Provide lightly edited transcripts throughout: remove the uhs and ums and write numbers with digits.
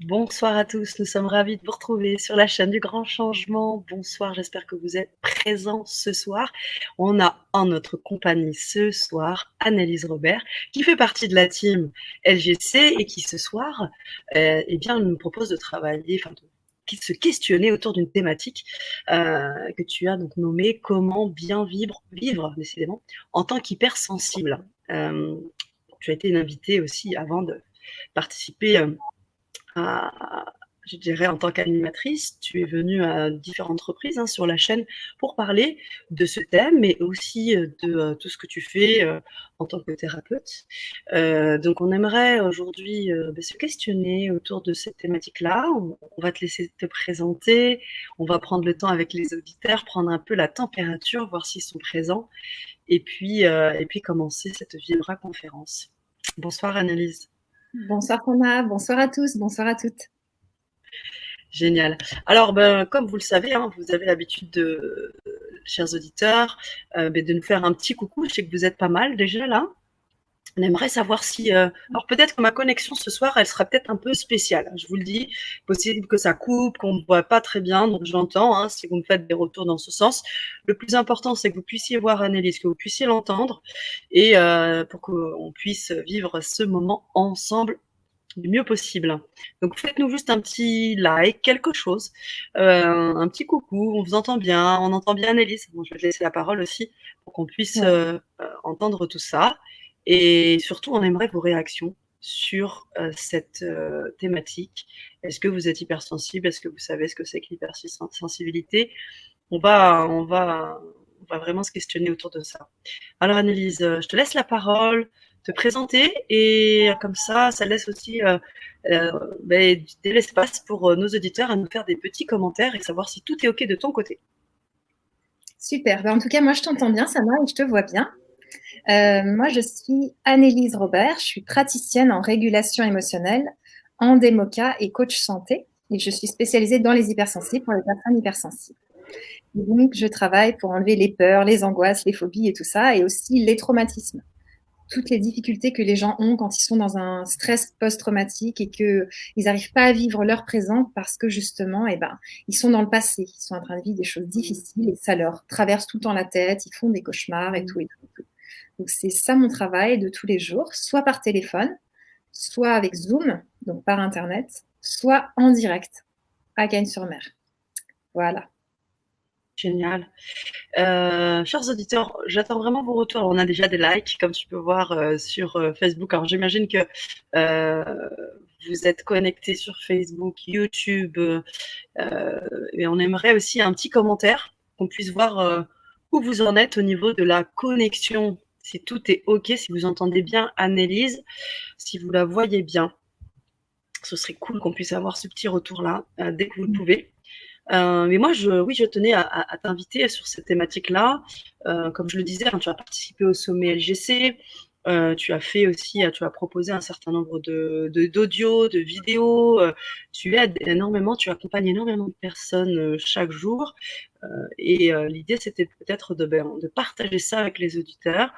Bonsoir à tous, nous sommes ravis de vous retrouver sur la chaîne du Grand Changement. Bonsoir, j'espère que vous êtes présents ce soir. On a en notre compagnie ce soir Annelise Robert, qui fait partie de la team LGC et qui ce soir eh bien, nous propose de travailler, de se questionner autour d'une thématique que tu as donc nommée comment bien vivre décidément, en tant qu'hypersensible. Tu as été une invitée aussi avant de participer je dirais, en tant qu'animatrice, tu es venue à différentes reprises sur la chaîne pour parler de ce thème, mais aussi de tout ce que tu fais en tant que thérapeute. Donc, on aimerait aujourd'hui se questionner autour de cette thématique-là. On va te laisser te présenter, on va prendre le temps avec les auditeurs, prendre un peu la température, voir s'ils sont présents, et puis commencer cette Vibra conférence. Bonsoir Annelise. Bonsoir Thomas, bonsoir à tous, bonsoir à toutes. Génial. Alors, comme vous le savez, vous avez l'habitude chers auditeurs, de nous faire un petit coucou. Je sais que vous êtes pas mal déjà là. On aimerait savoir si, alors peut-être que ma connexion ce soir, elle sera peut-être un peu spéciale. Je vous le dis, possible que ça coupe, qu'on ne voit pas très bien, donc j'entends si vous me faites des retours dans ce sens. Le plus important, c'est que vous puissiez voir Annelise, que vous puissiez l'entendre, et pour qu'on puisse vivre ce moment ensemble du mieux possible. Donc faites-nous juste un petit like, quelque chose, un petit coucou, on vous entend bien, on entend bien Annelise. Bon, je vais te laisser la parole aussi pour qu'on puisse Ouais. entendre tout ça. Et surtout, on aimerait vos réactions sur cette thématique. Est-ce que vous êtes hypersensible? Est-ce que vous savez ce que c'est que l'hypersensibilité? On va vraiment se questionner autour de ça. Alors Annelise, je te laisse la parole, te présenter et comme ça laisse aussi euh, de l'espace pour nos auditeurs à nous faire des petits commentaires et savoir si tout est OK de ton côté. Super, en tout cas, moi je t'entends bien, Sana, et je te vois bien. Moi je suis Annelise Robert, je suis praticienne en régulation émotionnelle, en démoca et coach santé, et je suis spécialisée dans les hypersensibles pour les personnes hypersensibles. Et donc je travaille pour enlever les peurs, les angoisses, les phobies et tout ça, et aussi les traumatismes. Toutes les difficultés que les gens ont quand ils sont dans un stress post-traumatique et qu'ils n'arrivent pas à vivre leur présent parce que justement, ils sont dans le passé, ils sont en train de vivre des choses difficiles et ça leur traverse tout le temps la tête, ils font des cauchemars et tout et tout. Et tout. Donc c'est ça mon travail de tous les jours, soit par téléphone, soit avec Zoom, donc par Internet, soit en direct à Cagnes-sur-Mer. Voilà. Génial. Chers auditeurs, j'attends vraiment vos retours. On a déjà des likes, comme tu peux voir sur Facebook. Alors j'imagine que euh, vous êtes connectés sur Facebook, YouTube, et on aimerait aussi un petit commentaire, qu'on puisse voir où vous en êtes au niveau de la connexion. Si tout est OK, si vous entendez bien Annelise, si vous la voyez bien. Ce serait cool qu'on puisse avoir ce petit retour-là dès que vous le pouvez. Mais moi, je tenais à t'inviter sur cette thématique-là. Comme je le disais, tu as participé au sommet LGC. Tu as fait aussi, tu as proposé un certain nombre d'audios, de vidéos. Tu aides énormément, tu accompagnes énormément de personnes chaque jour. Et l'idée, c'était peut-être de partager ça avec les auditeurs.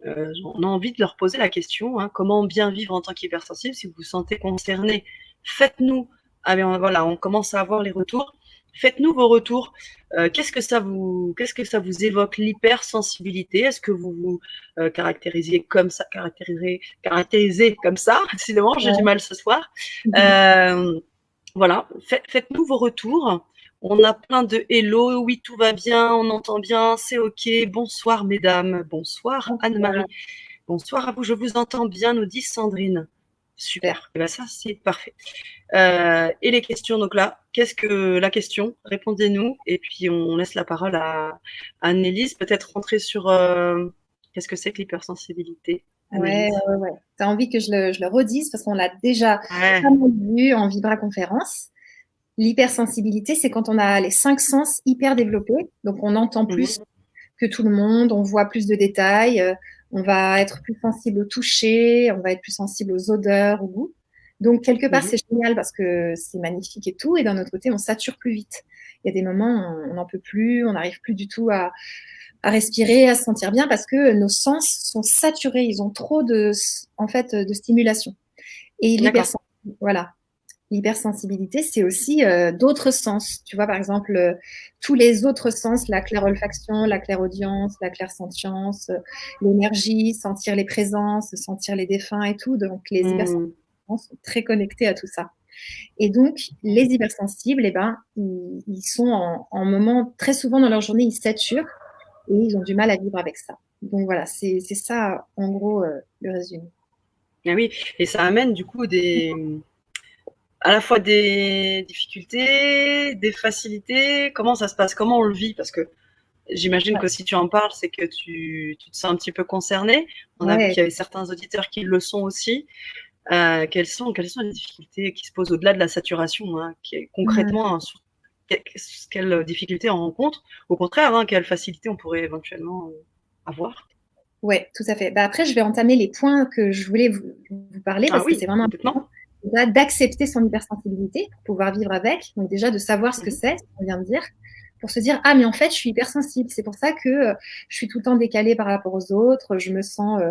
On a envie de leur poser la question, comment bien vivre en tant qu'hypersensible? Si vous vous sentez concerné, faites-nous. Ah bien, voilà, on commence à avoir les retours. Faites-nous vos retours. Qu'est-ce que ça vous évoque l'hypersensibilité? Est-ce que vous vous caractérisez comme ça, caractérisez comme ça? Décidément, j'ai du Ouais. mal ce soir. Euh, voilà, faites-nous vos retours. On a plein de hello, oui, tout va bien, on entend bien, c'est OK. Bonsoir, mesdames. Bonsoir, Anne-Marie. Bonsoir à vous, je vous entends bien, nous dit Sandrine. Super. Super. Et ben ça, c'est parfait. Et les questions, donc là, qu'est-ce que la question? Répondez-nous. Et puis, on laisse la parole à Annelise. Peut-être rentrer sur qu'est-ce que c'est que l'hypersensibilité, Ouais, Annelise? ouais, ouais. Tu as envie que je le redise parce qu'on l'a déjà Ouais. pas mal vu en Vibra-conférence. L'hypersensibilité, c'est quand on a les 5 sens hyper développés. Donc, on entend plus Mhm. que tout le monde, on voit plus de détails, on va être plus sensible au toucher, on va être plus sensible aux odeurs, au goût. Donc, quelque part, Mhm. c'est génial parce que c'est magnifique et tout. Et d'un autre côté, on sature plus vite. Il y a des moments, on n'en peut plus, on n'arrive plus du tout à respirer, à se sentir bien parce que nos sens sont saturés, ils ont trop de, en fait, de stimulation. Et D'accord. l'hypersensibilité, voilà. L'hypersensibilité, c'est aussi d'autres sens. Tu vois, par exemple, tous les autres sens, la clairolfaction, la clairaudience, la clairsentience, l'énergie, sentir les présences, sentir les défunts et tout. Donc, les hypersensibles sont très connectés à tout ça. Et donc, les hypersensibles, eh ben, ils sont en moment, très souvent dans leur journée, ils saturent et ils ont du mal à vivre avec ça. Donc voilà, c'est ça, en gros, le résumé. Ah oui, et ça amène du coup à la fois des difficultés, des facilités. Comment ça se passe? Comment on le vit? Parce que j'imagine que si tu en parles, c'est que tu te sens un petit peu concerné. On a vu qu'il y avait certains auditeurs qui le sont aussi. Quelles sont les difficultés qui se posent au-delà de la saturation, hein, concrètement, quelles difficultés on rencontre? Au contraire, hein, quelles facilités on pourrait éventuellement avoir? Oui, tout à fait. Bah, après, je vais entamer les points que je voulais vous parler Ah parce que oui, c'est vraiment complètement. important d'accepter son hypersensibilité pour pouvoir vivre avec. Donc déjà, de savoir ce que c'est, ce qu'on vient de dire, pour se dire, ah, mais en fait, je suis hypersensible. C'est pour ça que je suis tout le temps décalée par rapport aux autres, je me sens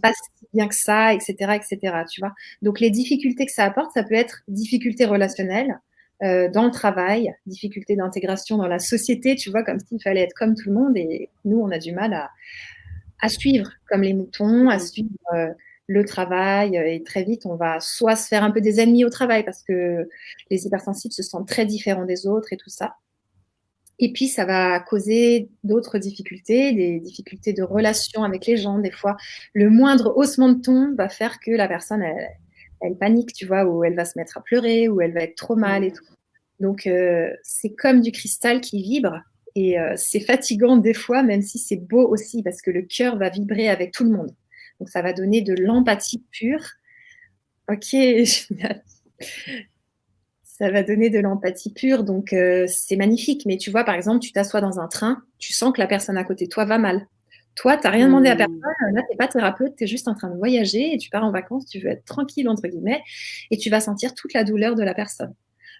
pas si bien que ça, etc., etc., tu vois. Donc les difficultés que ça apporte, ça peut être difficultés relationnelles, dans le travail, difficultés d'intégration dans la société, tu vois, comme s'il fallait être comme tout le monde et nous, on a du mal à suivre comme les moutons, à suivre le travail. Et très vite, on va soit se faire un peu des ennemis au travail parce que les hypersensibles se sentent très différents des autres et tout ça. Et puis, ça va causer d'autres difficultés, des difficultés de relation avec les gens. Des fois, le moindre haussement de ton va faire que la personne, elle panique, tu vois, ou elle va se mettre à pleurer, ou elle va être trop mal et tout. Donc, c'est comme du cristal qui vibre. Et c'est fatigant des fois, même si c'est beau aussi, parce que le cœur va vibrer avec tout le monde. Donc, ça va donner de l'empathie pure. Ok, génial. Ça va donner de l'empathie pure, donc c'est magnifique. Mais tu vois, par exemple, tu t'assois dans un train, tu sens que la personne à côté de toi va mal. Toi, tu n'as rien demandé à personne, là, tu n'es pas thérapeute, tu es juste en train de voyager et tu pars en vacances, tu veux être tranquille, entre guillemets, et tu vas sentir toute la douleur de la personne.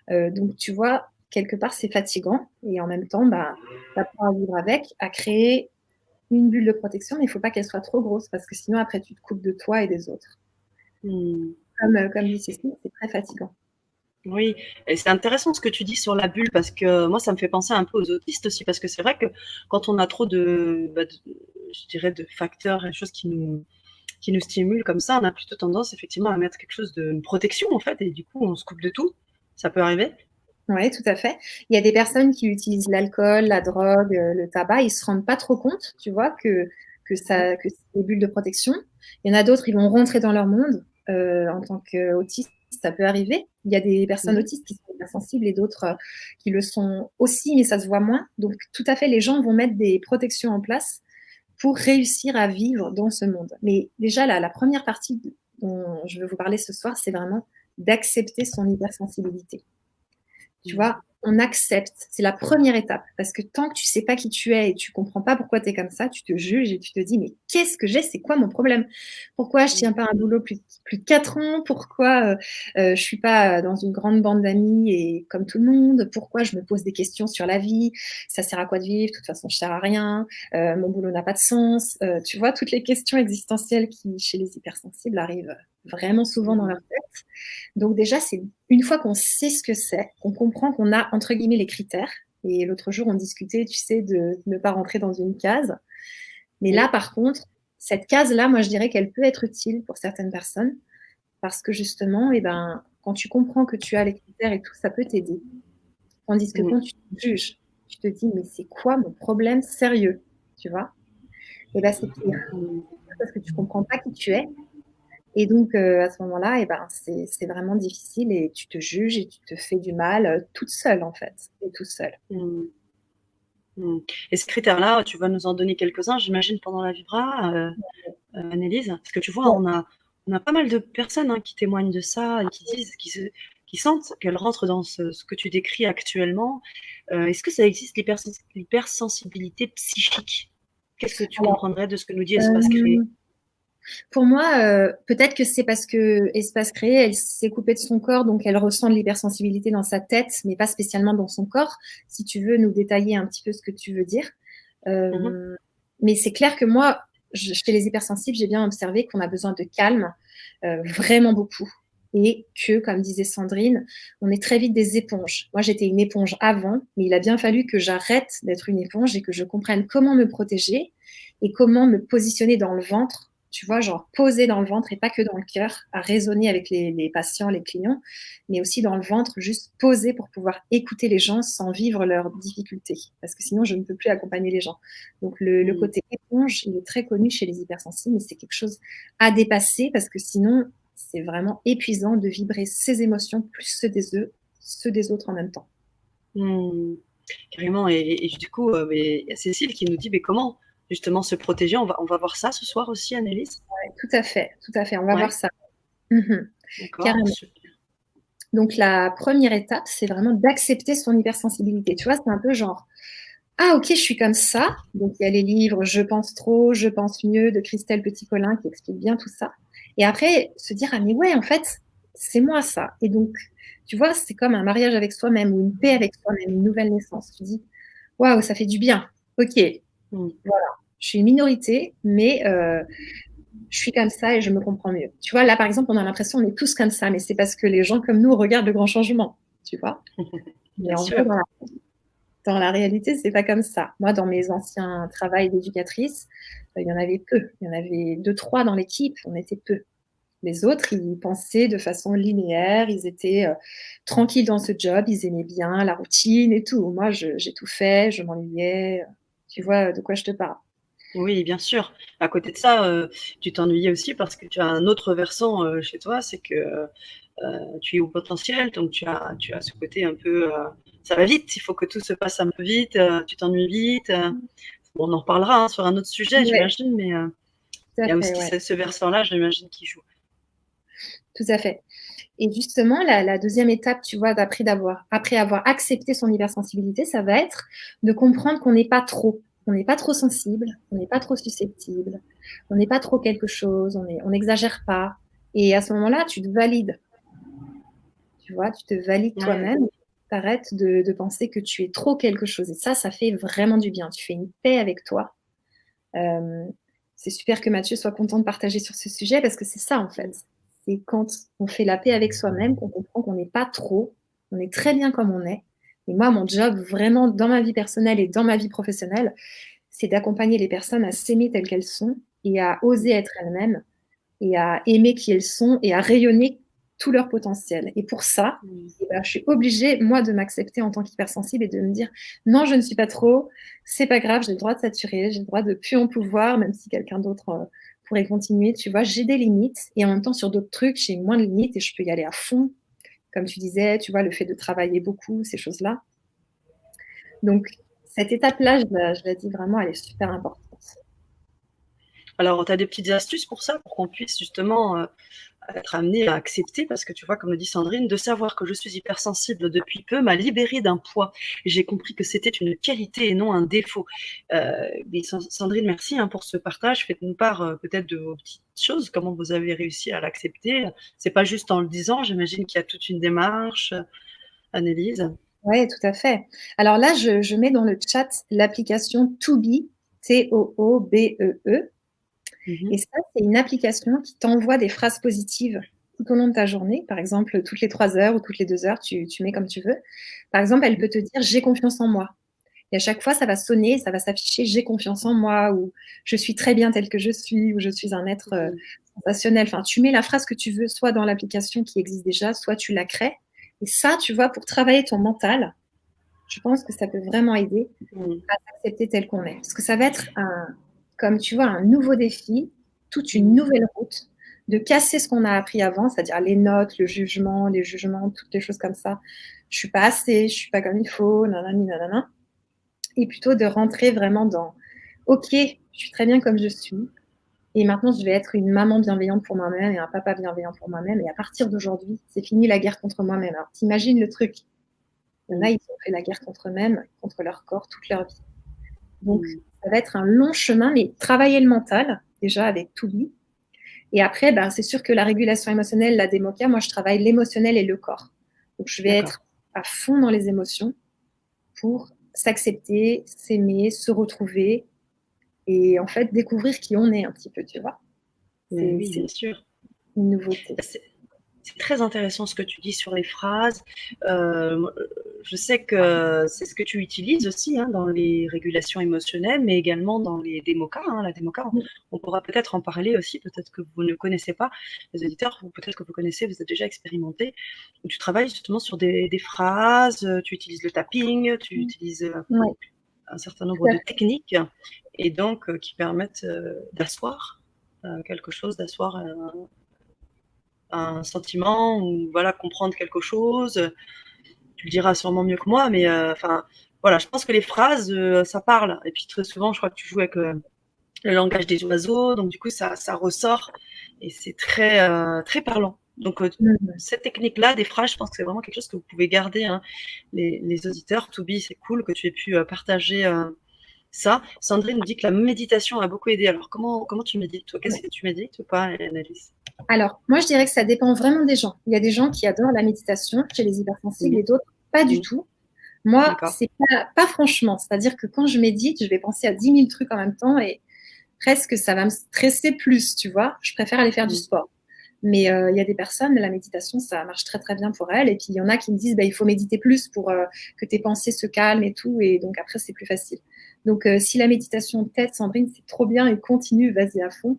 Donc, tu vois, quelque part, c'est fatigant. Et en même temps, bah, tu apprends à vivre avec, à créer une bulle de protection, mais il ne faut pas qu'elle soit trop grosse parce que sinon, après, tu te coupes de toi et des autres. Comme dit Cécile, c'est très fatigant. Oui, et c'est intéressant ce que tu dis sur la bulle parce que moi, ça me fait penser un peu aux autistes aussi parce que c'est vrai que quand on a trop je dirais, de facteurs et de choses qui nous stimulent comme ça, on a plutôt tendance effectivement à mettre quelque chose de une protection en fait et du coup, on se coupe de tout. Ça peut arriver? Oui, tout à fait. Il y a des personnes qui utilisent l'alcool, la drogue, le tabac, ils se rendent pas trop compte, tu vois, que c'est des bulles de protection. Il y en a d'autres, ils vont rentrer dans leur monde. En tant qu'autiste, ça peut arriver. Il y a des personnes autistes qui sont hypersensibles et d'autres qui le sont aussi, mais ça se voit moins. Donc, tout à fait, les gens vont mettre des protections en place pour réussir à vivre dans ce monde. Mais déjà, la première partie dont je veux vous parler ce soir, c'est vraiment d'accepter son hypersensibilité. Tu vois, on accepte. C'est la première étape. Parce que tant que tu sais pas qui tu es et tu comprends pas pourquoi tu es comme ça, tu te juges et tu te dis, mais qu'est-ce que j'ai? C'est quoi mon problème? Pourquoi je tiens pas un boulot plus de 4 ans? Pourquoi je suis pas dans une grande bande d'amis et comme tout le monde? Pourquoi je me pose des questions sur la vie? Ça sert à quoi de vivre? De toute façon, je sers à rien. Mon boulot n'a pas de sens. Tu vois, toutes les questions existentielles qui, chez les hypersensibles, arrivent vraiment souvent dans leur tête. Donc déjà, c'est une fois qu'on sait ce que c'est, qu'on comprend qu'on a, entre guillemets, les critères. Et l'autre jour, on discutait, tu sais, de ne pas rentrer dans une case. Mais là, par contre, cette case-là, moi, je dirais qu'elle peut être utile pour certaines personnes parce que justement, eh ben, quand tu comprends que tu as les critères et tout, ça peut t'aider. Tandis que quand tu te juges, tu te dis, mais c'est quoi mon problème sérieux? Tu vois? Et ben, c'est pire. Parce que tu comprends pas qui tu es. Et donc, à ce moment-là, eh ben, c'est vraiment difficile et tu te juges et tu te fais du mal toute seule, en fait, et tout seul. Et ces critères-là, tu vas nous en donner quelques-uns, j'imagine, pendant la Vibra, Annelise? Parce que tu vois, on a pas mal de personnes hein, qui témoignent de ça et qui disent, qui sentent qu'elles rentrent dans ce que tu décris actuellement. Est-ce que ça existe l'hypersensibilité psychique? Qu'est-ce que tu comprendrais de ce que nous dit Espace Créé? Pour moi, peut-être que c'est parce que Espace Créé, elle s'est coupée de son corps, donc elle ressent de l'hypersensibilité dans sa tête, mais pas spécialement dans son corps. Si tu veux nous détailler un petit peu ce que tu veux dire. Mais c'est clair que moi, chez les hypersensibles, j'ai bien observé qu'on a besoin de calme, vraiment beaucoup. et que, comme disait Sandrine, on est très vite des éponges. Moi, j'étais une éponge avant, mais il a bien fallu que j'arrête d'être une éponge et que je comprenne comment me protéger et comment me positionner dans le ventre, tu vois, genre poser dans le ventre et pas que dans le cœur, à raisonner avec les patients, les clients, mais aussi dans le ventre, juste poser pour pouvoir écouter les gens sans vivre leurs difficultés, parce que sinon, je ne peux plus accompagner les gens. Donc, le côté éponge, il est très connu chez les hypersensibles, mais c'est quelque chose à dépasser, parce que sinon, c'est vraiment épuisant de vibrer ses émotions plus ceux des autres en même temps. Carrément. Et du coup, il y a Cécile qui nous dit, mais comment justement se protéger? On va voir ça ce soir aussi, Annelise? Ouais, tout à fait. On va voir ça. D'accord, carrément. super. Donc, la première étape, c'est vraiment d'accepter son hypersensibilité. Tu vois, c'est un peu genre, ah ok, je suis comme ça. Donc, il y a les livres Je pense trop, Je pense mieux de Christelle Petit-Colin qui explique bien tout ça. Et après, se dire, ah mais ouais, en fait, c'est moi ça. Et donc, tu vois, c'est comme un mariage avec soi-même ou une paix avec soi-même, une nouvelle naissance. Tu dis, waouh, ça fait du bien. Ok, voilà, je suis une minorité, mais je suis comme ça et je me comprends mieux. Tu vois, là, par exemple, on a l'impression qu'on est tous comme ça, mais c'est parce que les gens comme nous regardent le grand changement, tu vois. Mais en vrai, dans la réalité, c'est pas comme ça. Moi, dans mes anciens travails d'éducatrice, il y en avait peu. Il y en avait 2-3 dans l'équipe, on était peu. Les autres, ils pensaient de façon linéaire, ils étaient tranquilles dans ce job, ils aimaient bien la routine et tout. Moi, j'ai tout fait, je m'ennuyais. Tu vois de quoi je te parle. Oui, bien sûr. À côté de ça, tu t'ennuyais aussi parce que tu as un autre versant chez toi, c'est que tu es au potentiel, donc tu as ce côté un peu, ça va vite, il faut que tout se passe un peu vite, tu t'ennuies vite. Bon, on en reparlera sur un autre sujet, j'imagine, mais il y a aussi ce versant-là, j'imagine, qui joue. Tout à fait. Et justement, la deuxième étape, tu vois, après avoir accepté son hypersensibilité, ça va être de comprendre qu'on n'est pas trop. On n'est pas trop sensible, on n'est pas trop susceptible, on n'est pas trop quelque chose, on n'exagère pas. Et à ce moment-là, tu te valides. Tu vois, tu te valides toi-même. T'arrêtes de penser que tu es trop quelque chose. Et ça fait vraiment du bien. Tu fais une paix avec toi. C'est super que Mathieu soit content de partager sur ce sujet parce que c'est ça, en fait. C'est quand on fait la paix avec soi-même qu'on comprend qu'on n'est pas trop, on est très bien comme on est. Et moi, mon job, vraiment, dans ma vie personnelle et dans ma vie professionnelle, c'est d'accompagner les personnes à s'aimer telles qu'elles sont et à oser être elles-mêmes et à aimer qui elles sont et à rayonner tout leur potentiel. Et pour ça, je suis obligée, moi, de m'accepter en tant qu'hypersensible et de me dire non, je ne suis pas trop, c'est pas grave, j'ai le droit de saturer, j'ai le droit de plus en pouvoir, même si quelqu'un d'autre pourrait continuer. Tu vois, j'ai des limites et en même temps, sur d'autres trucs, j'ai moins de limites et je peux y aller à fond. Comme tu disais, tu vois, le fait de travailler beaucoup, ces choses-là. Donc, cette étape-là, je la dis vraiment, elle est super importante. Alors, tu as des petites astuces pour ça, pour qu'on puisse justement être amené à accepter, parce que tu vois, comme le dit Sandrine, de savoir que je suis hypersensible depuis peu m'a libérée d'un poids. J'ai compris que c'était une qualité et non un défaut. Sandrine, merci pour ce partage. Faites-nous part peut-être de vos petites choses, comment vous avez réussi à l'accepter. C'est pas juste en le disant, j'imagine qu'il y a toute une démarche. Annelise? Oui, tout à fait. Alors là, je mets dans le chat l'application Toobee, T-O-O-B-E-E. Et ça, c'est une application qui t'envoie des phrases positives tout au long de ta journée. Par exemple, toutes les 3 heures ou toutes les 2 heures, tu mets comme tu veux. Par exemple, elle peut te dire « j'ai confiance en moi ». Et à chaque fois, ça va sonner, ça va s'afficher « j'ai confiance en moi » ou « je suis très bien telle que je suis » ou « je suis un être sensationnel ». Enfin, tu mets la phrase que tu veux, soit dans l'application qui existe déjà, soit tu la crées. Et ça, tu vois, pour travailler ton mental, je pense que ça peut vraiment aider à s'accepter tel qu'on est. Parce que ça va être comme tu vois, un nouveau défi, toute une nouvelle route, de casser ce qu'on a appris avant, c'est-à-dire les notes, le jugement, les jugements, toutes les choses comme ça. Je suis pas assez, je suis pas comme il faut, nanani, nanana. Et plutôt de rentrer vraiment dans OK, je suis très bien comme je suis. Et maintenant, je vais être une maman bienveillante pour moi-même et un papa bienveillant pour moi-même. Et à partir d'aujourd'hui, c'est fini la guerre contre moi-même. Alors, t'imagines le truc. Il y en a, ils ont fait la guerre contre eux-mêmes, contre leur corps, toute leur vie. Donc, ça va être un long chemin, mais travailler le mental, déjà avec Toobee. Et après, c'est sûr que la régulation émotionnelle, la démoca, moi, je travaille l'émotionnel et le corps. Donc, je vais être à fond dans les émotions pour s'accepter, s'aimer, se retrouver et en fait, découvrir qui on est un petit peu, tu vois. Oui, bien sûr. Une nouveauté. C'est très intéressant ce que tu dis sur les phrases. Moi, je sais que c'est ce que tu utilises aussi hein, dans les régulations émotionnelles, mais également dans les démocas. Hein. La démoca, on pourra peut-être en parler aussi, peut-être que vous ne connaissez pas, les auditeurs, ou peut-être que vous connaissez, vous êtes déjà expérimenté. Où tu travailles justement sur des phrases, tu utilises le tapping, tu utilises un certain nombre de techniques, et donc qui permettent d'asseoir quelque chose, d'asseoir un sentiment ou voilà comprendre quelque chose. Tu le diras sûrement mieux que moi, mais enfin voilà, je pense que les phrases ça parle. Et puis très souvent, je crois que tu joues avec le langage des oiseaux, donc du coup ça ressort et c'est très parlant. Donc cette technique-là des phrases, je pense que c'est vraiment quelque chose que vous pouvez garder, hein, les auditeurs. Toubi, c'est cool que tu aies pu partager ça. Sandrine nous dit que la méditation a beaucoup aidé. Alors comment tu médites toi? Qu'est-ce que tu médites ou pas, Annalise? Alors, moi, je dirais que ça dépend vraiment des gens. Il y a des gens qui adorent la méditation chez les hypersensibles et d'autres pas du tout. Moi, c'est pas franchement. C'est-à-dire que quand je médite, je vais penser à 10 000 trucs en même temps et presque ça va me stresser plus, tu vois. Je préfère aller faire du sport. Mais il y a des personnes, la méditation, ça marche très très bien pour elles. Et puis il y en a qui me disent, il faut méditer plus pour que tes pensées se calment et tout. Et donc après, c'est plus facile. Donc si la méditation t'aide, Sandrine, c'est trop bien et continue, vas-y à fond.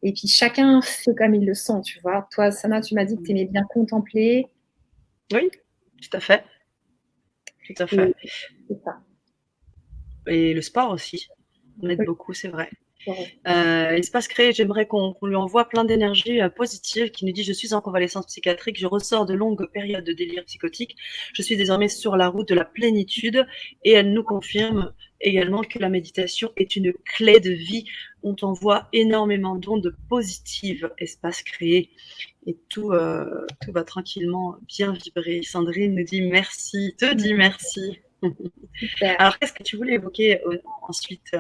Et puis chacun fait comme il le sent, tu vois. Toi, Sana, tu m'as dit que tu aimais bien contempler. Oui, tout à fait. Tout à fait. C'est ça. Et le sport aussi. On aide beaucoup, c'est vrai. Espace créé, j'aimerais qu'on lui envoie plein d'énergie positive, qui nous dit: je suis en convalescence psychiatrique, je ressors de longues périodes de délire psychotique, je suis désormais sur la route de la plénitude, et elle nous confirme également que la méditation est une clé de vie. On t'envoie énormément d'ondes positives, espace créé, et tout va tranquillement bien vibrer. Sandrine nous dit merci, te dit merci. Super. Alors, qu'est-ce que tu voulais évoquer ensuite,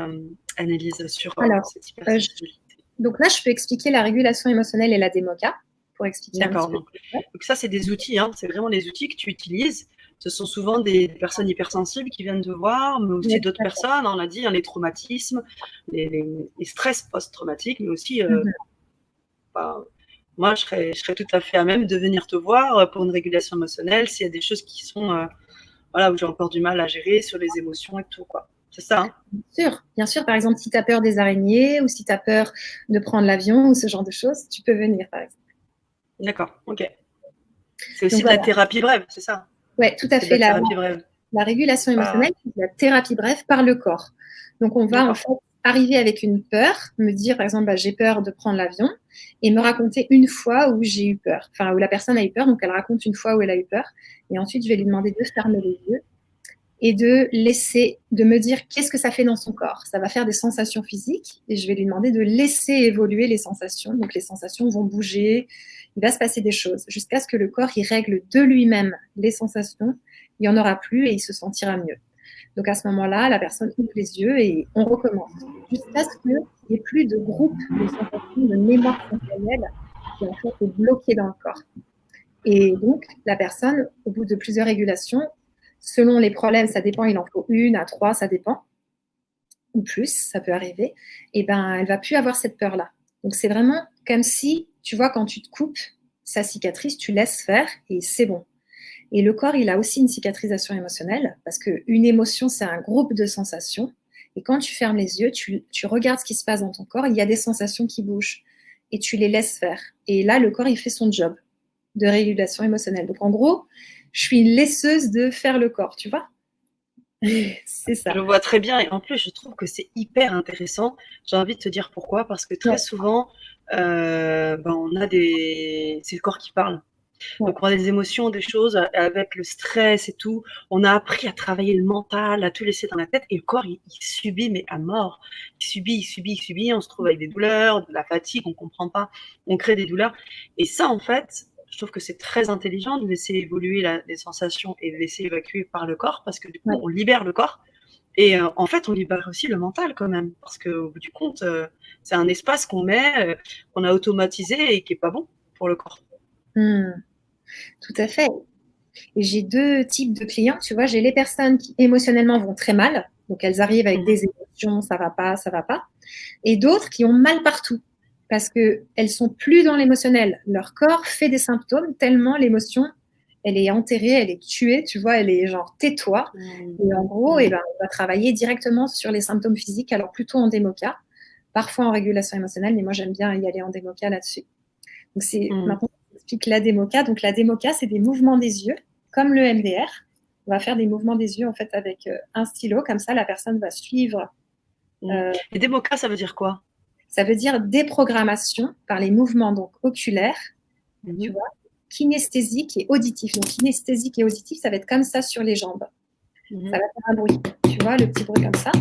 Annelise, sur cette hypersensibilité? Donc là, je peux expliquer la régulation émotionnelle et la démoca pour expliquer un petit peu. Donc ça, c'est des outils, hein, c'est vraiment des outils que tu utilises. Ce sont souvent des personnes hypersensibles qui viennent te voir, mais aussi d'autres personnes, on l'a dit, hein, les traumatismes, les stress post-traumatiques, mais aussi, moi, je serais tout à fait à même de venir te voir pour une régulation émotionnelle s'il y a des choses qui sont voilà, où j'ai encore du mal à gérer sur les émotions et tout, quoi. C'est ça, hein? Bien sûr. Par exemple, si tu as peur des araignées ou si tu as peur de prendre l'avion ou ce genre de choses, tu peux venir, par exemple. D'accord, ok. C'est aussi de la thérapie brève, c'est ça? Oui, tout à fait. La régulation émotionnelle, c'est la thérapie brève par le corps. Donc, on va en fait arriver avec une peur, me dire, par exemple, j'ai peur de prendre l'avion, et me raconter une fois où j'ai eu peur, enfin, où la personne a eu peur, donc elle raconte une fois où elle a eu peur, et ensuite, je vais lui demander de fermer les yeux et de me dire qu'est-ce que ça fait dans son corps. Ça va faire des sensations physiques, et je vais lui demander de laisser évoluer les sensations. Donc, les sensations vont bouger, il va se passer des choses, jusqu'à ce que le corps, il règle de lui-même les sensations, il n'y en aura plus et il se sentira mieux. Donc, à ce moment-là, la personne ouvre les yeux et on recommence, jusqu'à ce qu'il n'y ait plus de groupe de sensations, de mémoire sensorielle qui en fait est bloquée dans le corps. Et donc, la personne, au bout de plusieurs régulations, selon les problèmes, ça dépend, il en faut 1 à 3, ça dépend, ou plus, ça peut arriver, et ben, elle va plus avoir cette peur-là. Donc, c'est vraiment comme si, tu vois, quand tu te coupes, sa cicatrice, tu laisses faire et c'est bon. Et le corps, il a aussi une cicatrisation émotionnelle parce qu'une émotion, c'est un groupe de sensations. Et quand tu fermes les yeux, tu regardes ce qui se passe dans ton corps, il y a des sensations qui bougent et tu les laisses faire. Et là, le corps, il fait son job de régulation émotionnelle. Donc, en gros, je suis une laisseuse de faire le corps, tu vois? C'est ça. Je vois très bien et en plus, je trouve que c'est hyper intéressant. J'ai envie de te dire pourquoi, parce que très souvent, on a c'est le corps qui parle. Donc, on a des émotions, des choses avec le stress et tout. On a appris à travailler le mental, à tout laisser dans la tête et le corps, il subit, mais à mort. Il subit. On se trouve avec des douleurs, de la fatigue, on comprend pas. On crée des douleurs. Et ça, en fait, je trouve que c'est très intelligent de laisser évoluer les sensations et de laisser évacuer par le corps parce que du coup, on libère le corps. Et en fait, on libère aussi le mental quand même parce qu'au bout du compte, c'est un espace qu'on met, qu'on a automatisé et qui est pas bon pour le corps. Tout à fait. Et j'ai 2 types de clients, tu vois. J'ai les personnes qui émotionnellement vont très mal, donc elles arrivent avec des émotions, ça va pas, et d'autres qui ont mal partout. parce qu'elles sont plus dans l'émotionnel. Leur corps fait des symptômes tellement l'émotion, elle est enterrée, elle est tuée, tu vois, elle est genre tais-toi. Et en gros, on va travailler directement sur les symptômes physiques, alors plutôt en démoca, parfois en régulation émotionnelle, mais moi j'aime bien y aller en démoca là-dessus. Donc maintenant, on explique la démoca. Donc la démoca, c'est des mouvements des yeux, comme le MDR. On va faire des mouvements des yeux en fait avec un stylo, comme ça la personne va suivre. Et démoca, ça veut dire quoi? Ça veut dire déprogrammation par les mouvements donc oculaires, tu vois, kinesthésique et auditif. Donc kinesthésique et auditif, ça va être comme ça sur les jambes. Ça va faire un bruit, tu vois, le petit bruit comme ça.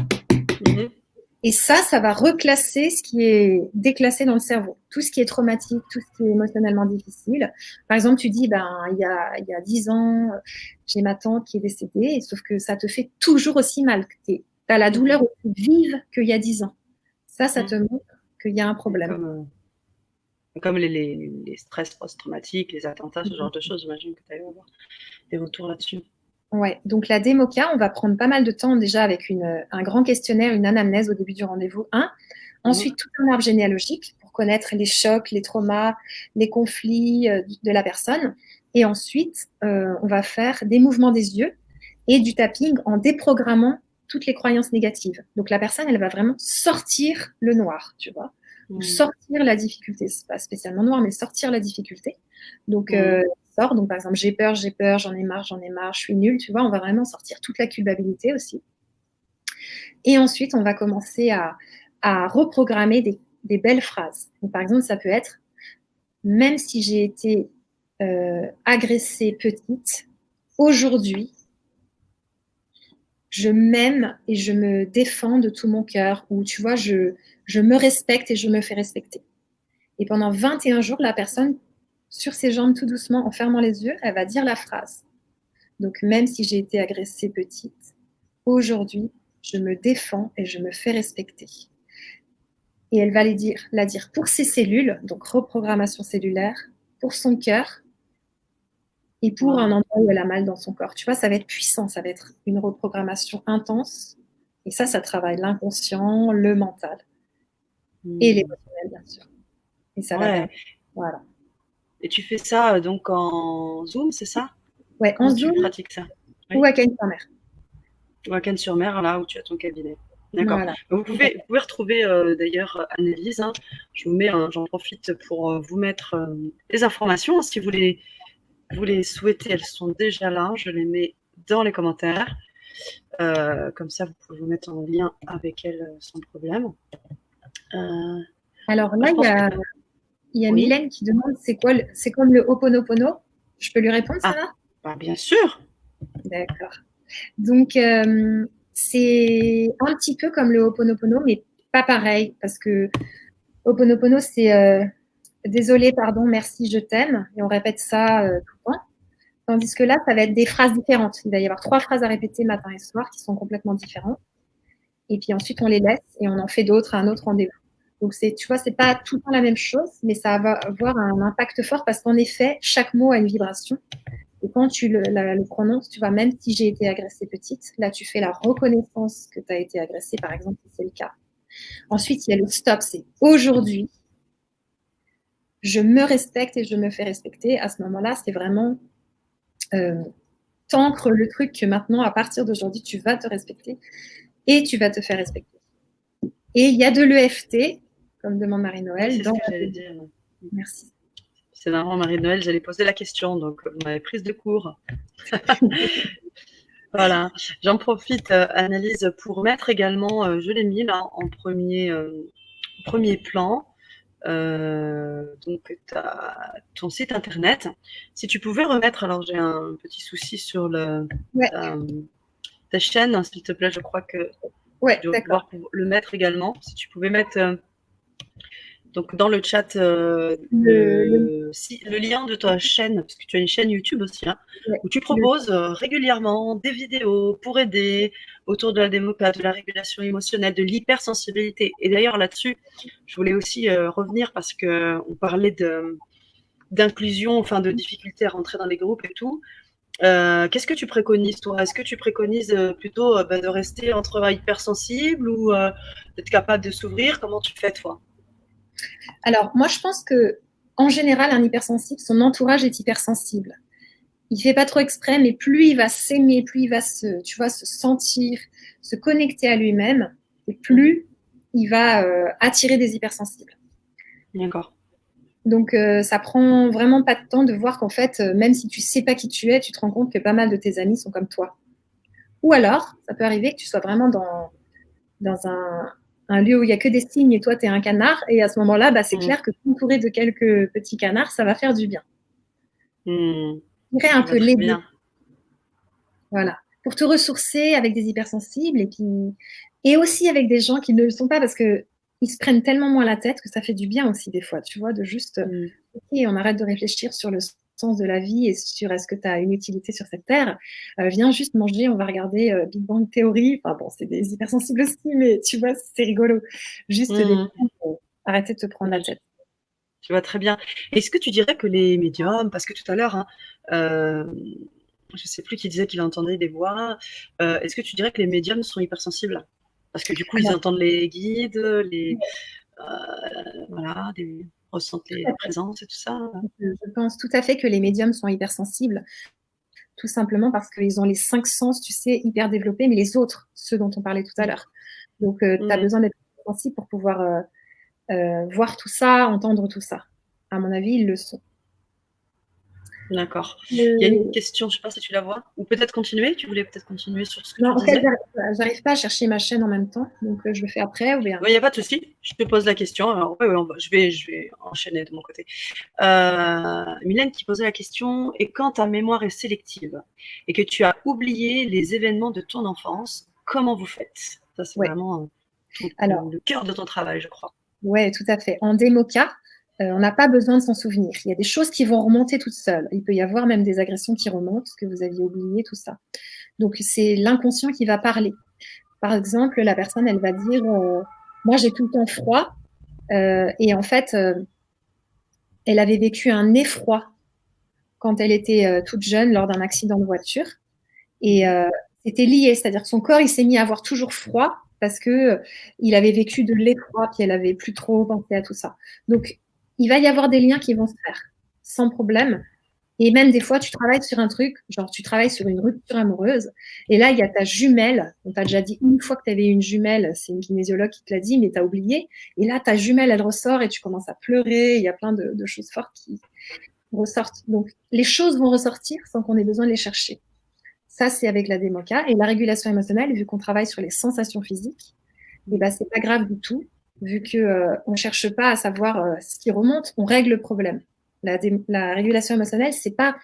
Et ça va reclasser ce qui est déclassé dans le cerveau. Tout ce qui est traumatique, tout ce qui est émotionnellement difficile. Par exemple, tu dis, il y a 10 ans, j'ai ma tante qui est décédée, sauf que ça te fait toujours aussi mal. Tu as la douleur aussi vive qu'il y a 10 ans. Ça te montre qu'il y a un problème. Comme les stress post-traumatiques, les attentats, ce genre de choses, j'imagine que tu as eu avoir des retours là-dessus. Ouais, donc la démoca, on va prendre pas mal de temps déjà avec un grand questionnaire, une anamnèse au début du rendez-vous 1. Ensuite, tout un arbre généalogique pour connaître les chocs, les traumas, les conflits de la personne. Et ensuite, on va faire des mouvements des yeux et du tapping en déprogrammant toutes les croyances négatives. Donc la personne, elle va vraiment sortir le noir, tu vois, ou sortir la difficulté. C'est pas spécialement noir, mais sortir la difficulté. Donc sort. Donc, par exemple, j'ai peur, j'en ai marre, je suis nulle, tu vois, on va vraiment sortir toute la culpabilité aussi. Et ensuite, on va commencer à reprogrammer des belles phrases. Donc, par exemple, ça peut être « Même si j'ai été agressée petite, aujourd'hui, je m'aime et je me défends de tout mon cœur. » Ou, tu vois, je me respecte et je me fais respecter. Et pendant 21 jours, la personne, sur ses jambes tout doucement, en fermant les yeux, elle va dire la phrase. Donc, même si j'ai été agressée petite, aujourd'hui, je me défends et je me fais respecter. Et elle va la dire pour ses cellules, donc reprogrammation cellulaire, pour son cœur et pour un endroit où elle a mal dans son corps. Tu vois, ça va être puissant, ça va être une reprogrammation intense. Et ça travaille l'inconscient, le mental et l'émotionnel, bien sûr. Et ça va bien. Voilà. Et tu fais ça donc en Zoom, c'est ça? Ouais, en Zoom. Tu pratiques ça? Ou à Cannes-sur-Mer. Ou à Cannes-sur-Mer, là où tu as ton cabinet. D'accord. Voilà. Vous pouvez retrouver d'ailleurs Annelise. Hein, je vous mets, j'en profite pour vous mettre les informations. Si vous les souhaitez, elles sont déjà là. Je les mets dans les commentaires. Comme ça, vous pouvez vous mettre en lien avec elle sans problème. Alors là, il y a Mylène qui demande c'est comme le Ho'oponopono. Je peux lui répondre, ça va? Bien sûr. D'accord. Donc, c'est un petit peu comme le Ho'oponopono, mais pas pareil, parce que Ho'oponopono, c'est désolé, pardon, merci, je t'aime, et on répète ça tout le temps. Tandis que là, ça va être des phrases différentes. Il va y avoir 3 phrases à répéter matin et soir qui sont complètement différentes. Et puis ensuite, on les laisse et on en fait d'autres à un autre rendez-vous. Donc, tu vois, c'est pas tout le temps la même chose, mais ça va avoir un impact fort parce qu'en effet, chaque mot a une vibration. Et quand tu le prononces, tu vois, même si j'ai été agressée petite, là, tu fais la reconnaissance que tu as été agressée, par exemple, si c'est le cas. Ensuite, il y a le stop, c'est aujourd'hui, je me respecte et je me fais respecter. À ce moment-là, c'est vraiment t'ancres le truc que maintenant, à partir d'aujourd'hui, tu vas te respecter et tu vas te faire respecter. Et il y a de l'EFT, comme demande Marie-Noël. C'est ce que j'allais dire. Merci. C'est marrant, Marie-Noël, j'allais poser la question, donc vous m'avez prise de court. Voilà, j'en profite, Annelise, pour mettre également, je l'ai mis là en premier plan, donc ton site internet. Si tu pouvais remettre, alors j'ai un petit souci sur ta chaîne, s'il te plaît, je crois que tu dois pouvoir le mettre également. Si tu pouvais mettre donc dans le chat le lien de ta chaîne, parce que tu as une chaîne YouTube aussi, hein, où tu proposes régulièrement des vidéos pour aider autour de la démoca, de la régulation émotionnelle, de l'hypersensibilité. Et d'ailleurs là-dessus, je voulais aussi revenir parce qu'on parlait d'inclusion, enfin de difficulté à rentrer dans les groupes et tout. Qu'est-ce que tu préconises, toi? Est-ce que tu préconises plutôt de rester entre hypersensible ou d'être capable de s'ouvrir? Comment tu fais, toi? Alors, moi, je pense que en général, un hypersensible, son entourage est hypersensible. Il fait pas trop exprès, mais plus il va s'aimer, plus il va tu vois, se sentir, se connecter à lui-même, et plus il va attirer des hypersensibles. D'accord. Donc, ça prend vraiment pas de temps de voir qu'en fait, même si tu sais pas qui tu es, tu te rends compte que pas mal de tes amis sont comme toi. Ou alors, ça peut arriver que tu sois vraiment dans un lieu où il y a que des cygnes et toi, tu es un canard. Et à ce moment-là, bah, c'est clair que t'entourer de quelques petits canards, ça va faire du bien. Je Je dirais un vois peu très les deux. bien. Voilà. Pour te ressourcer avec des hypersensibles et aussi avec des gens qui ne le sont pas parce que ils se prennent tellement moins la tête que ça fait du bien aussi des fois, tu vois, de juste, ok, on arrête de réfléchir sur le sens de la vie et sur est-ce que tu as une utilité sur cette terre. Viens juste manger, on va regarder Big Bang Theory. Enfin bon, c'est des hypersensibles aussi, mais tu vois, c'est rigolo. Juste arrêter de te prendre la tête. Tu vois très bien. Est-ce que tu dirais que les médiums, parce que tout à l'heure, je ne sais plus qui disait qu'il entendait des voix, est-ce que tu dirais que les médiums sont hypersensibles? Parce que du coup, ils Alors, entendent les guides, voilà, ressentent les présences et tout ça. je pense tout à fait que les médiums sont hypersensibles, tout simplement parce qu'ils ont les 5 sens, tu sais, hyper développés, mais les autres, ceux dont on parlait tout à l'heure. Donc, tu as besoin d'être sensible pour pouvoir voir tout ça, entendre tout ça. À mon avis, ils le sont. D'accord. Il y a une question, je ne sais pas si tu la vois, ou peut-être continuer. Tu voulais peut-être continuer sur ce que Non, tu en fait, disais. j'arrive pas à chercher ma chaîne en même temps, donc je le fais après ou bien. Il n'y a pas de souci. Je te pose la question. Alors, je vais enchaîner de mon côté. Mylène qui posait la question, et quand ta mémoire est sélective et que tu as oublié les événements de ton enfance, comment vous faites? Ça, c'est vraiment le cœur de ton travail, je crois. Oui, tout à fait. En démoca, on n'a pas besoin de s'en souvenir. Il y a des choses qui vont remonter toutes seules. Il peut y avoir même des agressions qui remontent, que vous aviez oublié, tout ça. Donc, c'est l'inconscient qui va parler. Par exemple, la personne, elle va dire moi, j'ai tout le temps froid. Et en fait, elle avait vécu un effroi quand elle était toute jeune lors d'un accident de voiture. Et c'était lié, c'est-à-dire que son corps, il s'est mis à avoir toujours froid parce que il avait vécu de l'effroi, puis elle avait plus trop pensé à tout ça. Donc, il va y avoir des liens qui vont se faire sans problème. Et même des fois, tu travailles sur un truc, genre tu travailles sur une rupture amoureuse, et là, il y a ta jumelle. On t'a déjà dit une fois que tu avais une jumelle, c'est une kinésiologue qui te l'a dit, mais tu as oublié. Et là, ta jumelle, elle ressort et tu commences à pleurer. Il y a plein de choses fortes qui ressortent. Donc, les choses vont ressortir sans qu'on ait besoin de les chercher. Ça, c'est avec la démoca. Et la régulation émotionnelle, vu qu'on travaille sur les sensations physiques, et ben, c'est pas grave du tout, vu qu'on ne cherche pas à savoir ce qui remonte, on règle le problème. La régulation émotionnelle, c'est pas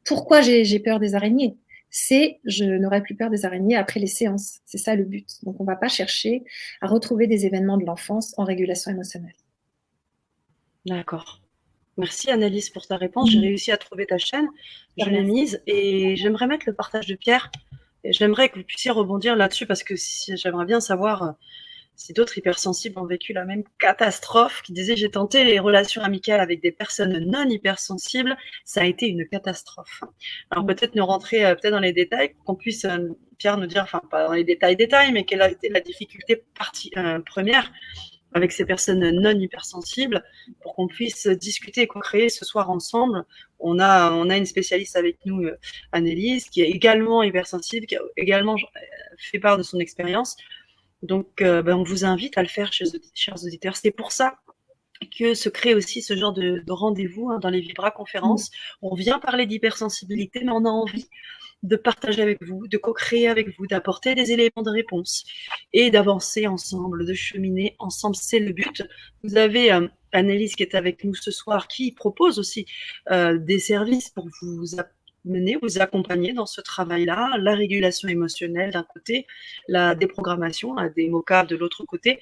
pourquoi j'ai peur des araignées. C'est je n'aurai plus peur des araignées après les séances. C'est ça le but. Donc, on ne va pas chercher à retrouver des événements de l'enfance en régulation émotionnelle. D'accord. Merci Annelise pour ta réponse. J'ai réussi à trouver ta chaîne. Je l'ai mise et j'aimerais mettre le partage de Pierre. Et j'aimerais que vous puissiez rebondir là-dessus parce que j'aimerais bien savoir si d'autres hypersensibles ont vécu la même catastrophe, qui disait j'ai tenté les relations amicales avec des personnes non hypersensibles, ça a été une catastrophe. Alors peut-être nous rentrer peut-être dans les détails pour qu'on puisse, Pierre nous dire, enfin pas dans les détails, mais quelle a été la difficulté première avec ces personnes non hypersensibles pour qu'on puisse discuter et co-créer ce soir ensemble. On a une spécialiste avec nous, Annelise, qui est également hypersensible, qui a également fait part de son expérience. Donc, on vous invite à le faire, chers auditeurs. C'est pour ça que se crée aussi ce genre de rendez-vous dans les Vibra conférences. On vient parler d'hypersensibilité, mais on a envie de partager avec vous, de co-créer avec vous, d'apporter des éléments de réponse et d'avancer ensemble, de cheminer ensemble. C'est le but. Vous avez Annelise qui est avec nous ce soir, qui propose aussi des services pour vous vous accompagner dans ce travail-là, la régulation émotionnelle d'un côté, la déprogrammation, la démoca de l'autre côté,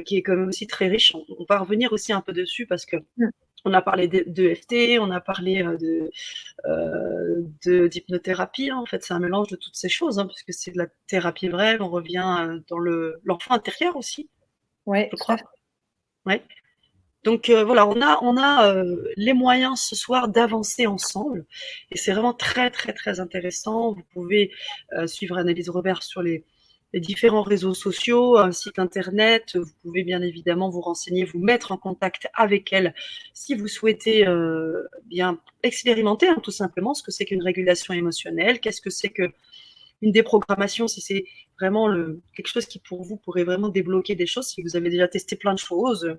qui est quand même aussi très riche. On va revenir aussi un peu dessus parce que on a parlé d'EFT, on a parlé d'hypnothérapie. En fait, c'est un mélange de toutes ces choses, puisque c'est de la thérapie brève. On revient dans l'enfant intérieur aussi, je crois. Ouais. Donc voilà, on a les moyens ce soir d'avancer ensemble, et c'est vraiment très très très intéressant. Vous pouvez suivre Annelise Robert sur les les différents réseaux sociaux, un site internet. Vous pouvez bien évidemment vous renseigner, vous mettre en contact avec elle si vous souhaitez bien expérimenter tout simplement ce que c'est qu'une régulation émotionnelle, qu'est-ce que c'est qu'une déprogrammation, si c'est vraiment quelque chose qui pour vous pourrait vraiment débloquer des choses, si vous avez déjà testé plein de choses,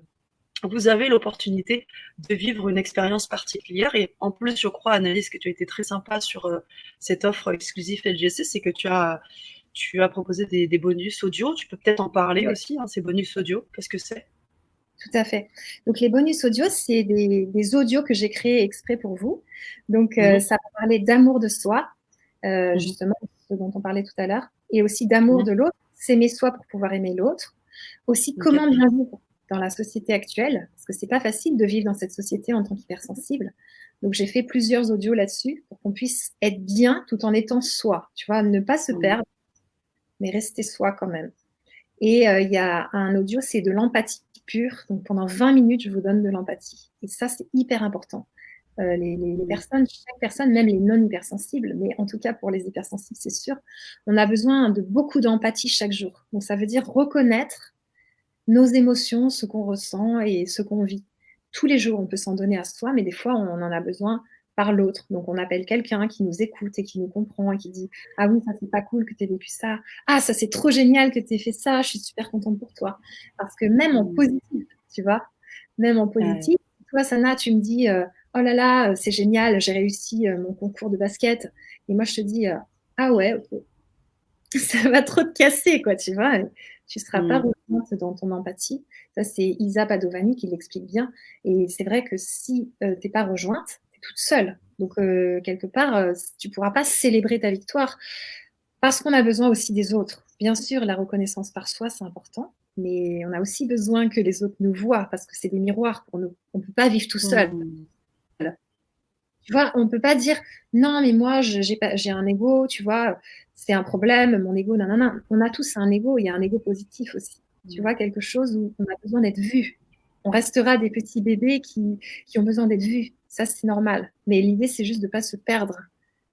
vous avez l'opportunité de vivre une expérience particulière. Et en plus, je crois, Annelise, que tu as été très sympa sur cette offre exclusive LGC, c'est que tu as proposé des bonus audio. Tu peux peut-être en parler aussi, ces bonus audio. Qu'est-ce que c'est? Tout à fait. Donc, les bonus audio, c'est des audios que j'ai créés exprès pour vous. Donc, ça va parler d'amour de soi, justement, ce dont on parlait tout à l'heure, et aussi d'amour de l'autre, s'aimer soi pour pouvoir aimer l'autre. Aussi, comment bien vivre dans la société actuelle, parce que c'est pas facile de vivre dans cette société en tant qu'hypersensible. Donc, j'ai fait plusieurs audios là-dessus pour qu'on puisse être bien tout en étant soi, tu vois, ne pas se perdre, mais rester soi quand même. Et il y a un audio, c'est de l'empathie pure. Donc, pendant 20 minutes, je vous donne de l'empathie. Et ça, c'est hyper important. Les personnes, chaque personne, même les non-hypersensibles, mais en tout cas pour les hypersensibles, c'est sûr, on a besoin de beaucoup d'empathie chaque jour. Donc, ça veut dire reconnaître nos émotions, ce qu'on ressent et ce qu'on vit. Tous les jours, on peut s'en donner à soi, mais des fois, on en a besoin par l'autre. Donc, on appelle quelqu'un qui nous écoute et qui nous comprend et qui dit « Ah oui, ça, c'est pas cool que tu aies vécu ça. Ah, ça, c'est trop génial que tu aies fait ça. Je suis super contente pour toi. » Parce que même en positif, tu vois, même en positif, toi, Sana, tu me dis « Oh là là, c'est génial, j'ai réussi mon concours de basket. » Et moi, je te dis « Ah ouais, ok. » Ça va trop te casser, quoi, tu vois. Tu ne seras pas rejointe dans ton empathie. Ça, c'est Isa Padovani qui l'explique bien. Et c'est vrai que si tu n'es pas rejointe, tu es toute seule. Donc, quelque part, tu ne pourras pas célébrer ta victoire parce qu'on a besoin aussi des autres. Bien sûr, la reconnaissance par soi, c'est important, mais on a aussi besoin que les autres nous voient parce que c'est des miroirs pour nous. On ne peut pas vivre tout seul. Tu vois, on ne peut pas dire non, mais moi, j'ai un ego, tu vois, c'est un problème, mon ego, non, non, non. On a tous un ego, il y a un ego positif aussi. Tu vois, quelque chose où on a besoin d'être vu. On restera des petits bébés qui ont besoin d'être vus. Ça, c'est normal. Mais l'idée, c'est juste de ne pas se perdre,